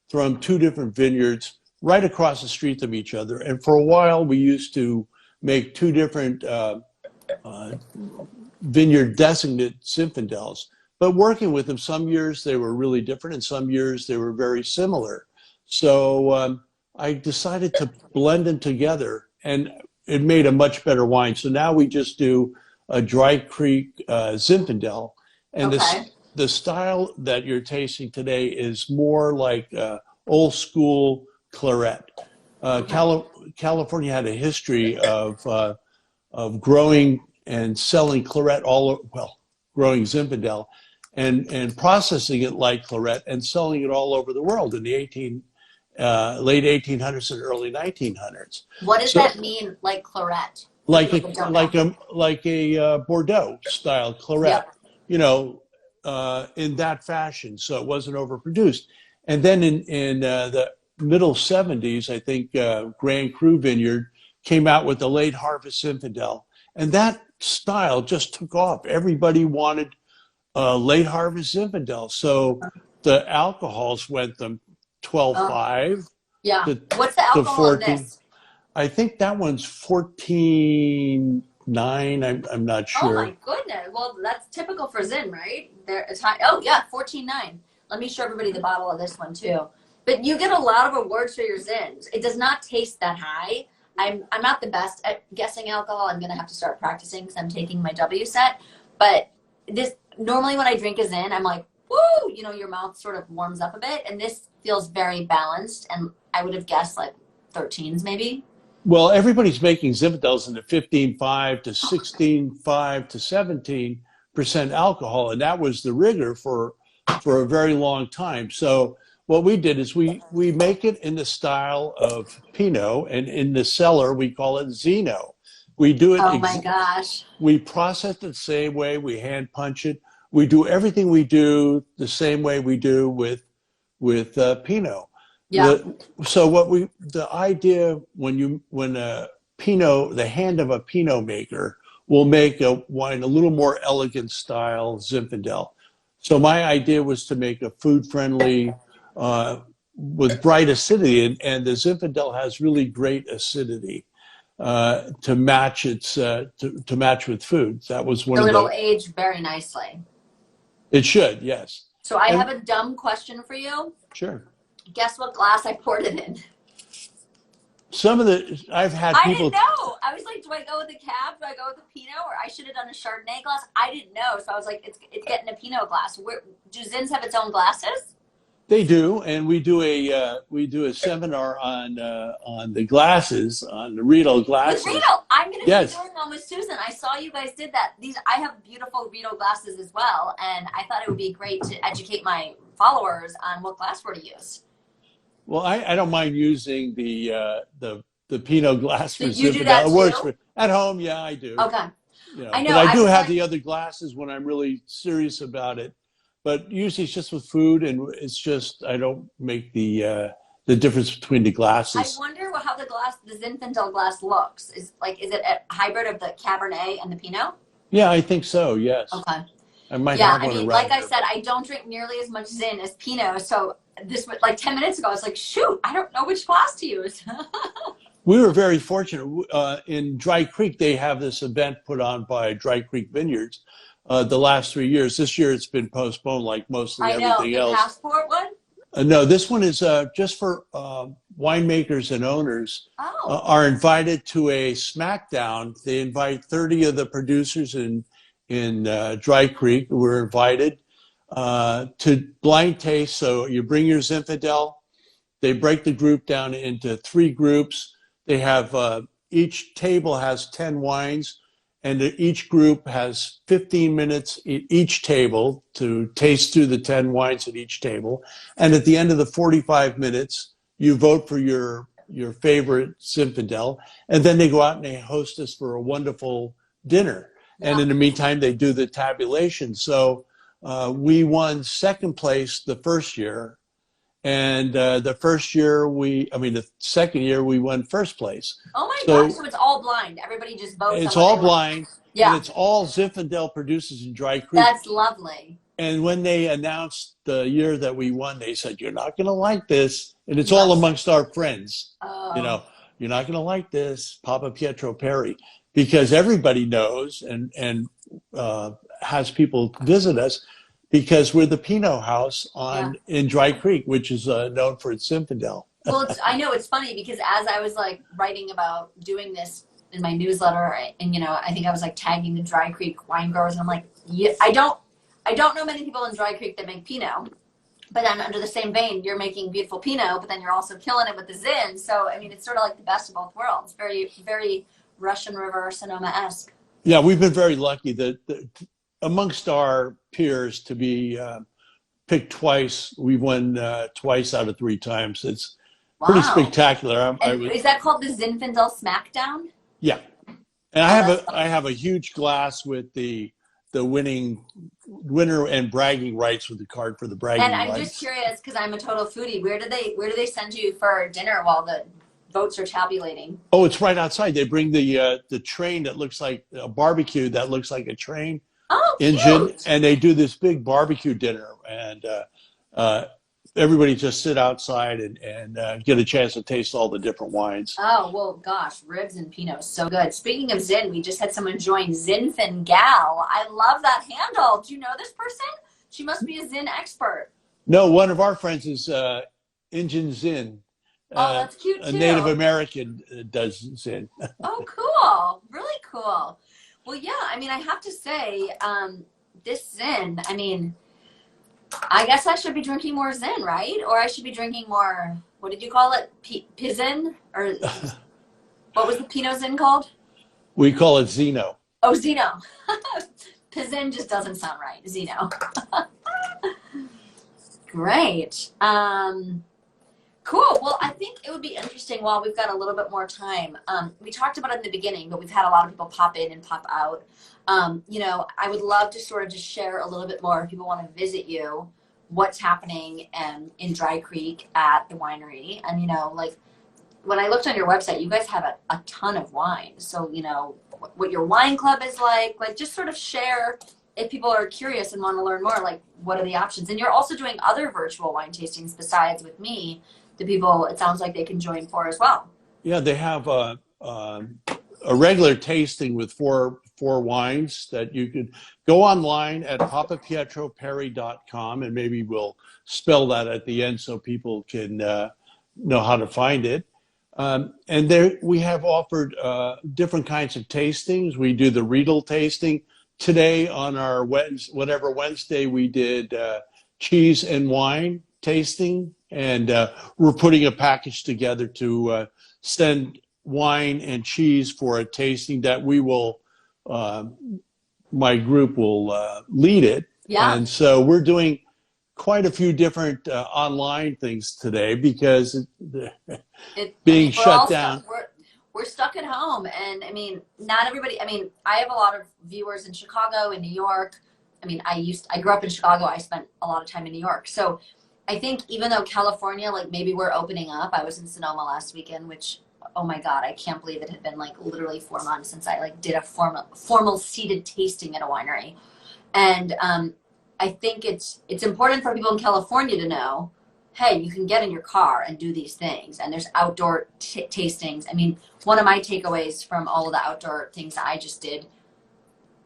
S2: from 2 different vineyards right across the street from each other. And for a while, we used to make 2 different uh, vineyard designate Zinfandels. But working with them, some years they were really different, and some years they were very similar. So I decided to blend them together, and it made a much better wine. So now we just do a Dry Creek Zinfandel, and
S1: Okay.
S2: the style that you're tasting today is more like old school claret. California had a history of growing and selling claret growing Zinfandel and processing it like claret and selling it all over the world in the late 1800s and early 1900s.
S1: What does
S2: So
S1: that mean, like claret, for
S2: like
S1: people
S2: a
S1: that don't know?
S2: Bordeaux style claret,
S1: Yep.
S2: in that fashion. So it wasn't overproduced. And then in the middle 70s, I think Grand Cru Vineyard came out with the late harvest Zinfandel, and that style just took off. Everybody wanted late harvest Zinfandel. So the alcohols went from
S1: Oh,
S2: 12.5
S1: yeah.
S2: to
S1: What's the
S2: to
S1: alcohol in
S2: 14.
S1: this?
S2: I think that one's 14.9. I'm not
S1: Oh my
S2: sure.
S1: goodness. Well, that's typical for Zin, right? It's high. Oh yeah, 14.9. Let me show everybody the bottle of this one too. But you get a lot of awards for your Zins. It does not taste that high. I'm not the best at guessing alcohol. I'm gonna have to start practicing because I'm taking my W set. But this normally when I drink a Zin, I'm like, woo, you know, your mouth sort of warms up a bit, and this feels very balanced, and I would have guessed like 13s maybe.
S2: Well, everybody's making Zinfandels in the 15.5 to 16.5 to 17% alcohol, and that was the rigor for a very long time. So what we did is we make it in the style of Pinot, and in the cellar we call it Zino. We do it.
S1: Oh my gosh.
S2: We process it the same way. We hand punch it. We do everything we do the same way we do with Pinot.
S1: Yeah.
S2: The idea when a Pinot, the hand of a Pinot maker will make a wine a little more elegant style Zinfandel. So my idea was to make a food-friendly with bright acidity, and the Zinfandel has really great acidity to match to match with food. That was one of the.
S1: It'll age very nicely.
S2: It should, yes.
S1: So I have a dumb question for you.
S2: Sure.
S1: Guess what glass I poured it in?
S2: I've had
S1: I
S2: people.
S1: didn't know. I was like, do I go with the Cab? Do I go with the Pinot? Or I should have done a Chardonnay glass. I didn't know. So I was like, it's getting a Pinot glass. Do Zins have its own glasses?
S2: They do, and we do a seminar on the glasses, on the Riedel glasses.
S1: With Riedel, I'm going to
S2: Yes.
S1: be doing one with Susan. I saw you guys did that. I have beautiful Riedel glasses as well, and I thought it would be great to educate my followers on what glassware to use.
S2: Well, I don't mind using the Pinot glass for
S1: You do
S2: Zinfandel.
S1: that
S2: It works
S1: too?
S2: At home, yeah, I do.
S1: Okay.
S2: You know,
S1: I know,
S2: but I do
S1: was
S2: have
S1: like-
S2: the other glasses when I'm really serious about it. But usually it's just with food, and it's just I don't make the difference between the
S1: I
S2: glasses.
S1: wonder how the Zinfandel glass looks. Is it a hybrid of the Cabernet and the Pinot?
S2: Yeah, I think so. Yes.
S1: Okay.
S2: I might
S1: Yeah,
S2: have
S1: I
S2: one
S1: mean,
S2: around
S1: like I
S2: here.
S1: said, I don't drink nearly as much Zin as Pinot. So this was like 10 minutes ago. I was like, shoot, I don't know which glass to use.
S2: We were very fortunate. In Dry Creek, they have this event put on by Dry Creek Vineyards the last 3 years. This year it's been postponed like mostly
S1: I know,
S2: everything
S1: the
S2: else.
S1: Passport one?
S2: No, this one is just for winemakers and owners
S1: Oh.
S2: are invited to a smackdown. They invite 30 of the producers in Dry Creek who were invited to blind taste. So you bring your Zinfandel. They break the group down into 3 groups. They have each table has 10 wines, and each group has 15 minutes at each table to taste through the 10 wines at each table. And at the end of the 45 minutes, you vote for your favorite Zinfandel, and then they go out and they host us for a wonderful dinner. And in the meantime, they do the tabulation. So we won second place the first year. And the second year we won first place.
S1: Oh my
S2: So
S1: gosh, so it's all blind. Everybody just votes.
S2: it's
S1: on what
S2: all
S1: they want.
S2: blind.
S1: Yeah.
S2: And it's all Zinfandel producers in Dry Creek.
S1: That's lovely.
S2: And when they announced the year that we won, they said, "You're not going to like this." And it's all amongst our friends.
S1: Oh.
S2: You know, "You're not going to like this, Papapietro Perry," because everybody knows and has people visit us because we're the Pinot House in Dry Creek, which is known for its Zinfandel.
S1: Well, I know it's funny because as I was like writing about doing this in my newsletter, and I think I was like tagging the Dry Creek wine growers, and I'm like, yeah, I don't know many people in Dry Creek that make Pinot, but then under the same vein, you're making beautiful Pinot, but then you're also killing it with the Zin. So I mean, it's sort of like the best of both worlds. Very, very Russian River Sonoma-esque.
S2: Yeah, we've been very lucky that amongst our peers to be picked twice. We've won twice out of 3 times. It's pretty spectacular.
S1: Is that called the Zinfandel Smackdown?
S2: Yeah, and I have a huge glass with the winner and bragging rights with the card for the bragging rights.
S1: And I'm just curious because I'm a total foodie. Where do they send you for dinner while the votes are tabulating?
S2: Oh, it's right outside. They bring the train that looks like a barbecue that looks like a train engine,
S1: cute.
S2: and they do this big barbecue dinner, and everybody just sit outside and get a chance to taste all the different wines.
S1: Oh, well, gosh, ribs and Pinot, so good. Speaking of Zin, we just had someone join Zinfin Gal. I love that handle. Do you know this person? She must be a Zin expert.
S2: No, one of our friends is Injun Zin.
S1: Oh, that's cute, too.
S2: A Native American does Zin.
S1: Oh, cool. Really cool. Well, yeah, I mean, I have to say, this Zin, I mean, I guess I should be drinking more Zin, right? Or I should be drinking more, what did you call it? Pizzin? Or what was the Pinot Zin called?
S2: We call it Zeno.
S1: Oh, Zeno. Pizzin just doesn't sound right. Zeno. Great. Cool. Well, I think it would be interesting while we've got a little bit more time. We talked about it in the beginning, but we've had a lot of people pop in and pop out. I would love to sort of just share a little bit more if people want to visit you, what's happening in Dry Creek at the winery. And, like when I looked on your website, you guys have a ton of wine. So, what your wine club is like just sort of share if people are curious and want to learn more, like what are the options? And you're also doing other virtual wine tastings besides with me. The people, it sounds like they can join for as well.
S2: Yeah, they have a regular tasting with four wines that you could go online at papapietroperry.com, and maybe we'll spell that at the end so people can know how to find it. And there we have offered different kinds of tastings. We do the Riedel tasting. Today on our Wednesday we did cheese and wine tasting, and we're putting a package together to send wine and cheese for a tasting that we will, my group will lead it.
S1: Yeah.
S2: And so we're doing quite a few different online things today because being shut down.
S1: We're stuck at home, and I mean, not everybody. I mean, I have a lot of viewers in Chicago, in New York. I mean, I grew up in Chicago. I spent a lot of time in New York. So I think even though California, like maybe we're opening up, I was in Sonoma last weekend, which, oh my God, I can't believe it had been like literally 4 months since I did a formal seated tasting at a winery. And I think it's important for people in California to know, hey, you can get in your car and do these things, and there's outdoor tastings. I mean, one of my takeaways from all of the outdoor things that I just did,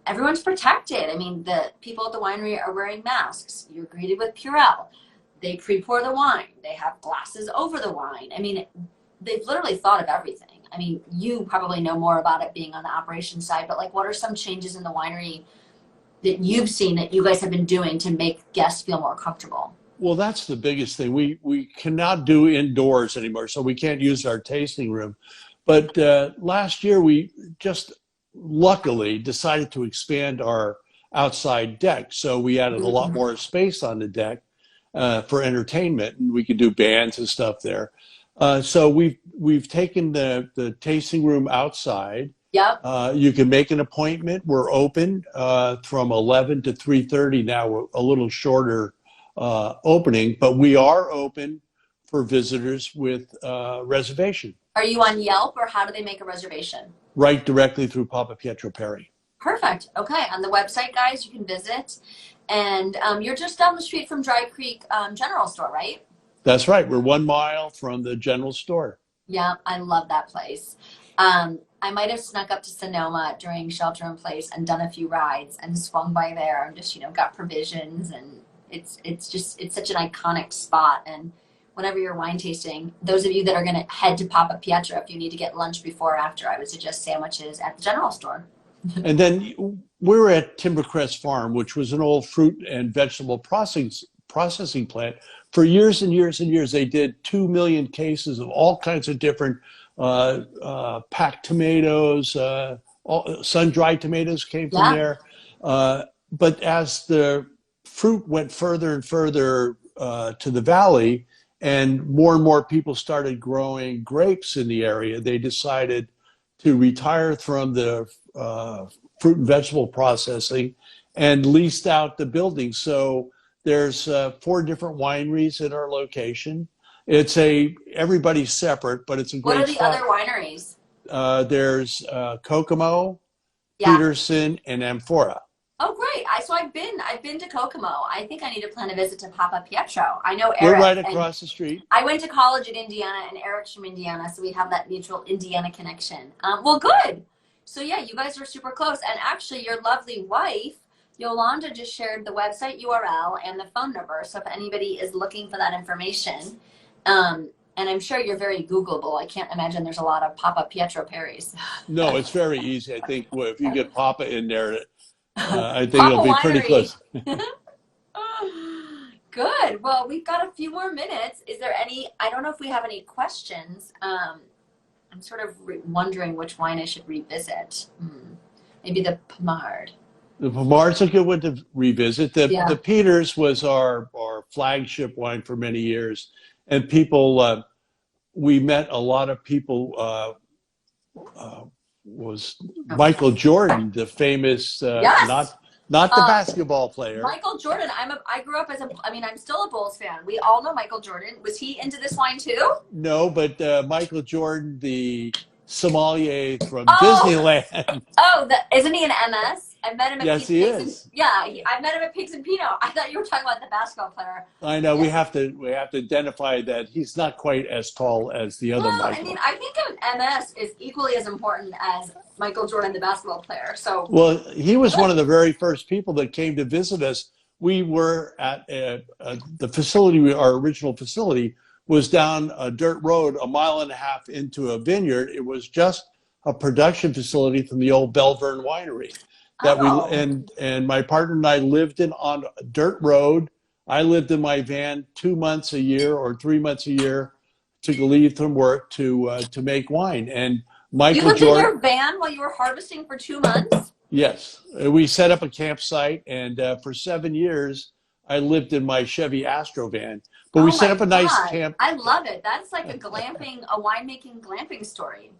S1: everyone's protected. I mean, the people at the winery are wearing masks. You're greeted with Purell. They pre-pour the wine. They have glasses over the wine. I mean, they've literally thought of everything. I mean, you probably know more about it being on the operations side, but like, what are some changes in the winery that you've seen that you guys have been doing to make guests feel more comfortable?
S2: Well, that's the biggest thing. We cannot do indoors anymore, so we can't use our tasting room. But last year, we just luckily decided to expand our outside deck. So we added a lot more space on the deck for entertainment, and we could do bands and stuff there. So we've taken the tasting room outside.
S1: Yep.
S2: You can make an appointment. We're open from 11 to 3:30 now. We're a little shorter opening, but we are open for visitors with reservation.
S1: Are you on Yelp, or how do they make a reservation?
S2: Right, directly through Papapietro Perry.
S1: Perfect. Okay, on the website, guys, you can visit, and you're just down the street from Dry Creek General Store, right?
S2: That's right. We're 1 mile from the general store.
S1: Yeah, I love that place. I might have snuck up to Sonoma during shelter in place and done a few rides and swung by there and just got provisions, and it's such an iconic spot. And whenever you're wine tasting, those of you that are going to head to Papapietro, if you need to get lunch before or after, I would suggest sandwiches at the general store.
S2: And then we're at Timbercrest Farm, which was an old fruit and vegetable processing plant. For years and years and years, they did 2 million cases of all kinds of different packed tomatoes, sun-dried tomatoes came from there. But as the fruit went further and further to the valley, and more people started growing grapes in the area, they decided to retire from the fruit and vegetable processing and leased out the building. So there's 4 different wineries at our location. Everybody's separate, but it's a great spot.
S1: What are the other wineries?
S2: There's Kokomo, Peterson, and Amphora.
S1: Oh, great! So I've been to Kokomo. I think I need to plan a visit to Papapietro. I know Eric.
S2: We're right across the street.
S1: I went to college in Indiana, and Eric's from Indiana, so we have that mutual Indiana connection. Well, good. So yeah, you guys are super close. And actually, your lovely wife, Yolanda, just shared the website URL and the phone number. So if anybody is looking for that information, and I'm sure you're very Googleable. I can't imagine there's a lot of Papapietro Perrys.
S2: No, it's very easy. I think if you get Papa in there, I think it'll be pretty close.
S1: Good. Well, we've got a few more minutes. Is there any, I don't know if we have any questions. I'm sort of wondering which wine I should revisit. Maybe the Pomard.
S2: The Pomar's a good one to revisit. The
S1: Yeah.
S2: Peters was our flagship wine for many years, and people we met a lot of people. Was Michael Jordan, the famous
S1: Yes.
S2: not the basketball player.
S1: Michael Jordan. I grew up as I'm still a Bulls fan. We all know Michael Jordan. Was he into this wine too?
S2: No, but Michael Jordan, the sommelier from
S1: Oh,
S2: Disneyland.
S1: oh, isn't he an MS? I met him at
S2: Yes, he is.
S1: I met him at Pigs and Pinot. I thought you were talking about the basketball player.
S2: I know
S1: Yeah.
S2: we have to identify that he's not quite as tall as the other
S1: Well,
S2: Michael.
S1: I think an MS is equally as important as Michael Jordan, the basketball player. So,
S2: Well, he was one of the very first people that came to visit us. We were at the facility, our original facility was down a dirt road a mile and a half into a vineyard. It was just a production facility from the old Belvern winery that
S1: oh,
S2: and my partner and I lived on a dirt road. I lived in my van 2 months a year or 3 months a year, took a leave from work to make wine. And
S1: you
S2: Michael
S1: lived in
S2: Jordan,
S1: your van while you were harvesting for 2 months?
S2: yes, we set up a campsite, and for 7 years I lived in my Chevy Astro van. But
S1: Oh
S2: we set
S1: my
S2: up a nice
S1: God.
S2: camp.
S1: I love it. That's like a winemaking glamping story.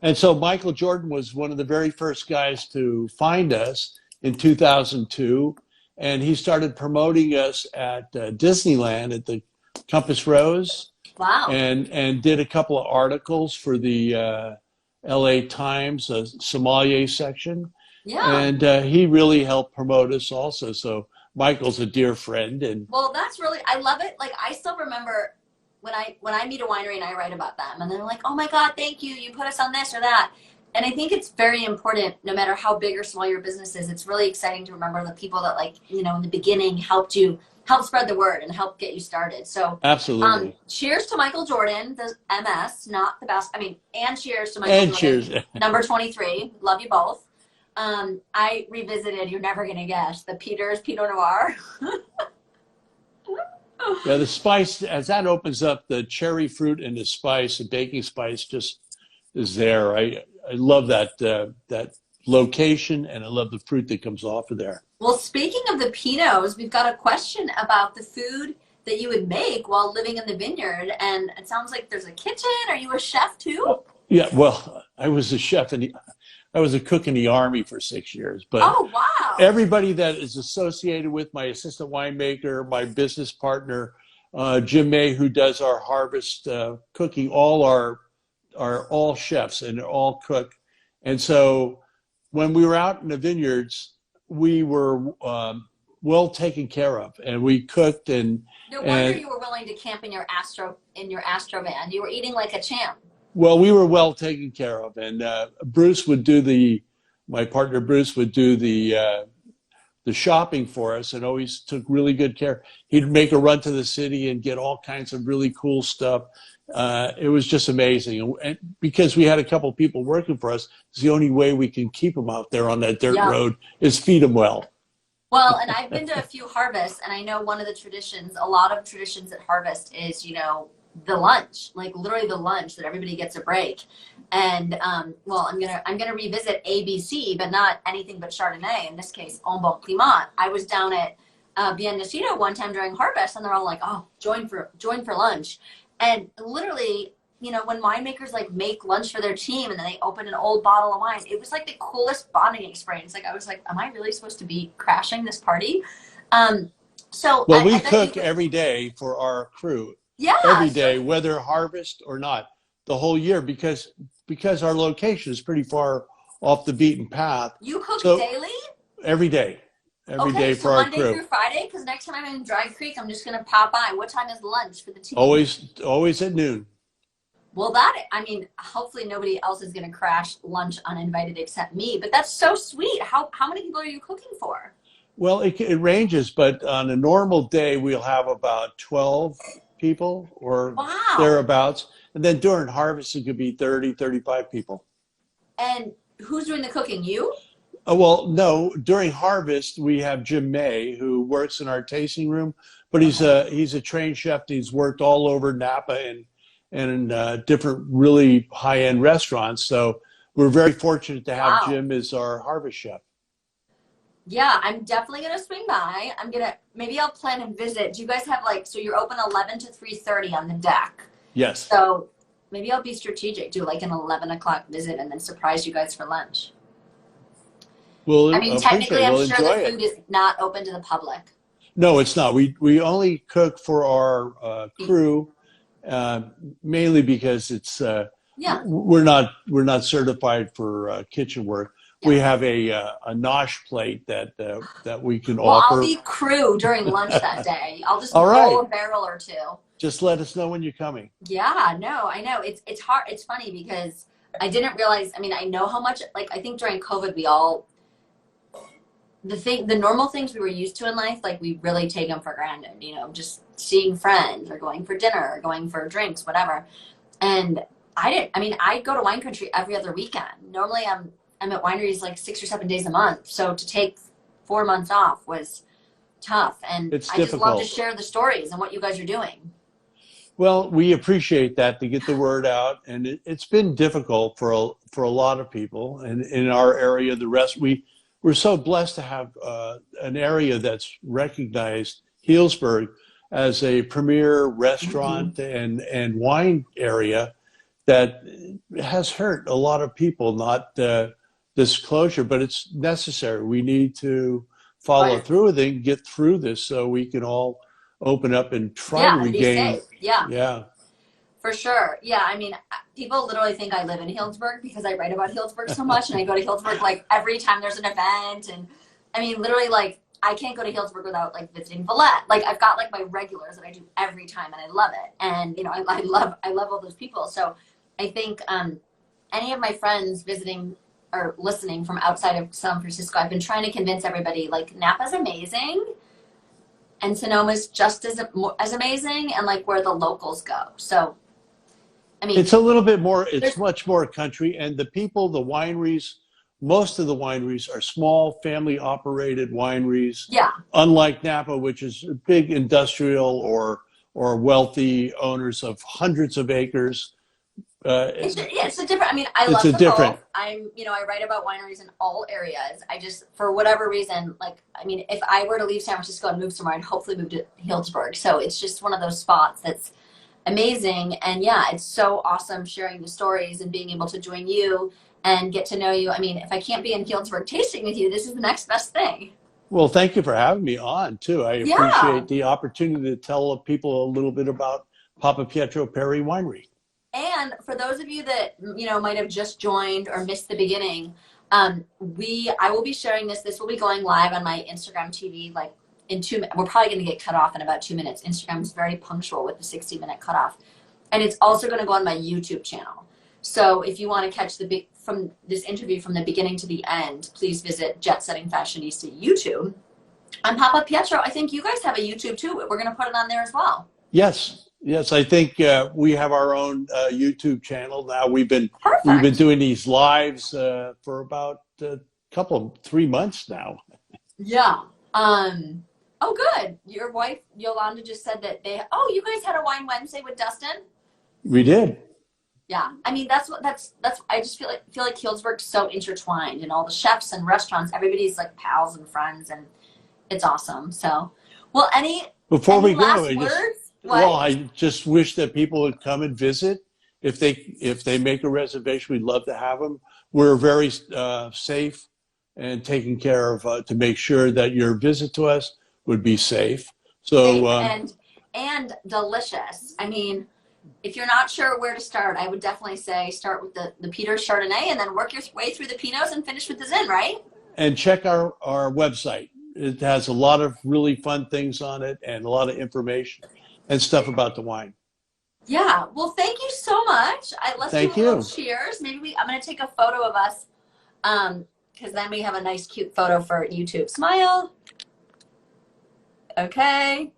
S2: And so Michael Jordan was one of the very first guys to find us in 2002. And he started promoting us at Disneyland at the Compass Rose
S1: Wow.
S2: and did a couple of articles for the LA Times sommelier section.
S1: Yeah.
S2: And he really helped promote us also. So Michael's a dear friend. And
S1: Well, that's really, I love it. Like, I still remember when I meet a winery and I write about them, and they're like, "Oh my God, thank you! You put us on this or that." And I think it's very important, no matter how big or small your business is. It's really exciting to remember the people that, like, in the beginning help spread the word and help get you started. So,
S2: absolutely.
S1: Cheers to Michael Jordan, the MS, not the best. And cheers to Michael
S2: And
S1: Jordan,
S2: cheers.
S1: number 23. Love you both. I revisited. You're never gonna guess the Peters Pinot Noir.
S2: Yeah, the spice, as that opens up, the cherry fruit and the spice, the baking spice just is there. I love that location, and I love the fruit that comes off of there.
S1: Well, speaking of the Pinots, we've got a question about the food that you would make while living in the vineyard. And it sounds like there's a kitchen. Are you a chef too?
S2: Yeah, well, I was a chef and I was a cook in the Army for 6 years. But
S1: Oh, wow.
S2: everybody that is associated with my assistant winemaker, my business partner, Jim May, who does our harvest cooking, all are all chefs and all cook. And so when we were out in the vineyards, we were well taken care of, and we cooked
S1: No wonder you were willing to camp in your Astro van. You were eating like a champ.
S2: well, we were well taken care of. And Bruce would do my partner Bruce would do the shopping for us, and always took really good care. He'd make a run to the city and get all kinds of really cool stuff. It was just amazing. And because we had a couple people working for us, it's the only way we can keep them out there on that dirt road is feed them well.
S1: Well, and I've been to a few harvests, and I know one of the traditions, a lot of traditions at harvest is, the lunch, like literally the lunch that everybody gets a break. And well, I'm gonna revisit ABC, but not anything but Chardonnay. In this case, En Bon Climat. I was down at Bien Nacido one time during harvest, and they're all like, "Oh, join for lunch." And literally, when winemakers like make lunch for their team and then they open an old bottle of wine, it was like the coolest bonding experience. Like, I was like, am I really supposed to be crashing this party?
S2: Well, we cook every day for our crew.
S1: Yeah.
S2: Every day, whether harvest or not, the whole year, because our location is pretty far off the beaten path.
S1: You cook
S2: So,
S1: daily?
S2: Every day. Every day for our
S1: Monday
S2: crew.
S1: through Friday? Because next time I'm in Dry Creek, I'm just going to pop by. What time is lunch for the team?
S2: Always at noon.
S1: Well, hopefully nobody else is going to crash lunch uninvited except me. But that's so sweet. How many people are you cooking for?
S2: Well, it ranges, but on a normal day, we'll have about 12 people or thereabouts. And then during harvest, it could be 30, 35 people.
S1: And who's doing the cooking? You?
S2: Well, no. During harvest, we have Jim May, who works in our tasting room, but he's a trained chef. He's worked all over Napa and in different really high-end restaurants. So we're very fortunate to have
S1: Wow.
S2: Jim as our harvest chef.
S1: Yeah, I'm definitely gonna swing by. Maybe I'll plan a visit. Do you guys have like, so you're open 11 to 3:30 on the deck.
S2: Yes.
S1: So maybe I'll be strategic, do like an 11 o'clock visit and then surprise you guys for lunch.
S2: We'll
S1: I mean,
S2: appreciate
S1: technically,
S2: it.
S1: I'm
S2: We'll
S1: sure
S2: enjoy
S1: the food
S2: it.
S1: is not open to the public.
S2: No, it's not. We only cook for our crew, uh, mainly because it's
S1: Yeah,
S2: we're not certified for kitchen work.
S1: yeah.
S2: We have a nosh plate that we can
S1: Well, I'll
S2: offer.
S1: be crew during lunch that day. I'll just
S2: All
S1: roll
S2: right.
S1: a barrel or two.
S2: Just let us know when you're coming.
S1: Yeah, no, I know. It's hard. It's funny because I didn't realize, I mean, I know how much, like, I think during COVID, the normal things we were used to in life, like, we really take them for granted, you know, just seeing friends or going for dinner or going for drinks, whatever. And I go to wine country every other weekend. Normally I'm at wineries like 6 or 7 days a month. So to take 4 months off was tough. And
S2: It's
S1: I just love to
S2: difficult.
S1: share the stories and what you guys are doing.
S2: Well, we appreciate that to get the word out, and it's been difficult for a lot of people. And in our area, we're so blessed to have an area that's recognized, Healdsburg, as a premier
S1: Mm-hmm.
S2: restaurant and wine area that has hurt a lot of people. Not this closure, but it's necessary. We need to follow
S1: Right.
S2: through with it and get through this so we can all open up and try to
S1: Yeah, and be
S2: regain.
S1: safe. Yeah.
S2: Yeah.
S1: For sure. Yeah, I mean, people literally think I live in Healdsburg because I write about Healdsburg so much, and I go to Healdsburg like every time there's an event. And I mean, literally, like, I can't go to Healdsburg without like visiting Valette. Like, I've got like my regulars that I do every time, and I love it. And you know, I love all those people. So I think any of my friends visiting or listening from outside of San Francisco, I've been trying to convince everybody like Napa's amazing, and Sonoma's just as amazing, and like where the locals go. So I mean,
S2: It's a little bit more, it's
S1: there's
S2: much more country. And the people, the wineries, most of the wineries are small, family operated wineries,
S1: yeah,
S2: unlike Napa, which is big industrial or wealthy owners of hundreds of acres. Uh,
S1: it's a different. I mean, I
S2: it's
S1: love
S2: a
S1: them
S2: different.
S1: both. I write about wineries in all areas. I just, for whatever reason, like, I mean, if I were to leave San Francisco and move somewhere, I'd hopefully move to Healdsburg. So it's just one of those spots that's amazing. And yeah, it's so awesome sharing the stories and being able to join you and get to know you. I mean, if I can't be in Healdsburg tasting with you, this is the next best thing.
S2: Well, thank you for having me on too. I
S1: Yeah.
S2: appreciate the opportunity to tell people a little bit about Papapietro Perry Winery.
S1: And for those of you that might have just joined or missed the beginning, I will be sharing this. This will be going live on my Instagram TV like in 2 minutes. We're probably going to get cut off in about 2 minutes. Instagram is very punctual with the 60-minute cutoff, and it's also going to go on my YouTube channel. So if you want to catch from this interview from the beginning to the end, please visit Jet Setting Fashionista YouTube. I'm Papapietro. I think you guys have a YouTube too. We're going to put it on there as well.
S2: Yes, yes. I think we have our own YouTube channel now. We've been
S1: Perfect.
S2: doing these lives for about a 3 months now.
S1: Yeah. Oh, good. Your wife Yolanda just said that you guys had a wine Wednesday with Dustin.
S2: We did.
S1: Yeah. I mean, that's I just feel like Healdsburg's so intertwined, and all the chefs and restaurants, everybody's like pals and friends, and it's awesome. So, well,
S2: Before we
S1: any
S2: go,
S1: last words? What?
S2: I just wish that people would come and visit. If they make a reservation, we'd love to have them. We're very safe and taking care of to make sure that your visit to us would be safe. So
S1: Safe and delicious. I mean, if you're not sure where to start, I would definitely say start with the Peter Chardonnay and then work your way through the Pinots and finish with the Zin, right?
S2: and check our website. It has a lot of really fun things on it and a lot of information and stuff about the wine.
S1: Yeah. Well, thank you so much. Let's do a
S2: Thank
S1: little
S2: you.
S1: cheers. I'm going to take a photo of us because then we have a nice, cute photo for YouTube. Smile. Okay.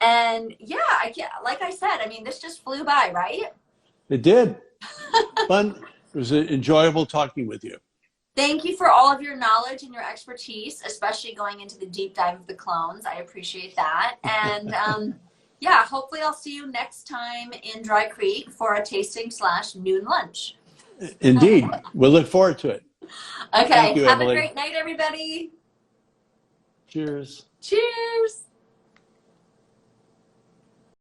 S1: And yeah, like I said, I mean, this just flew by, right?
S2: It did. Fun. It was enjoyable talking with you.
S3: Thank you for all of your knowledge and your expertise, especially going into the deep dive of the clones. I appreciate that. And yeah, hopefully I'll see you next time in Dry Creek for a tasting / noon lunch.
S2: Indeed. We'll look forward to it. Thank
S3: Okay,
S2: you,
S3: have a
S2: Emily.
S3: great night, everybody.
S2: Cheers.
S3: Cheers.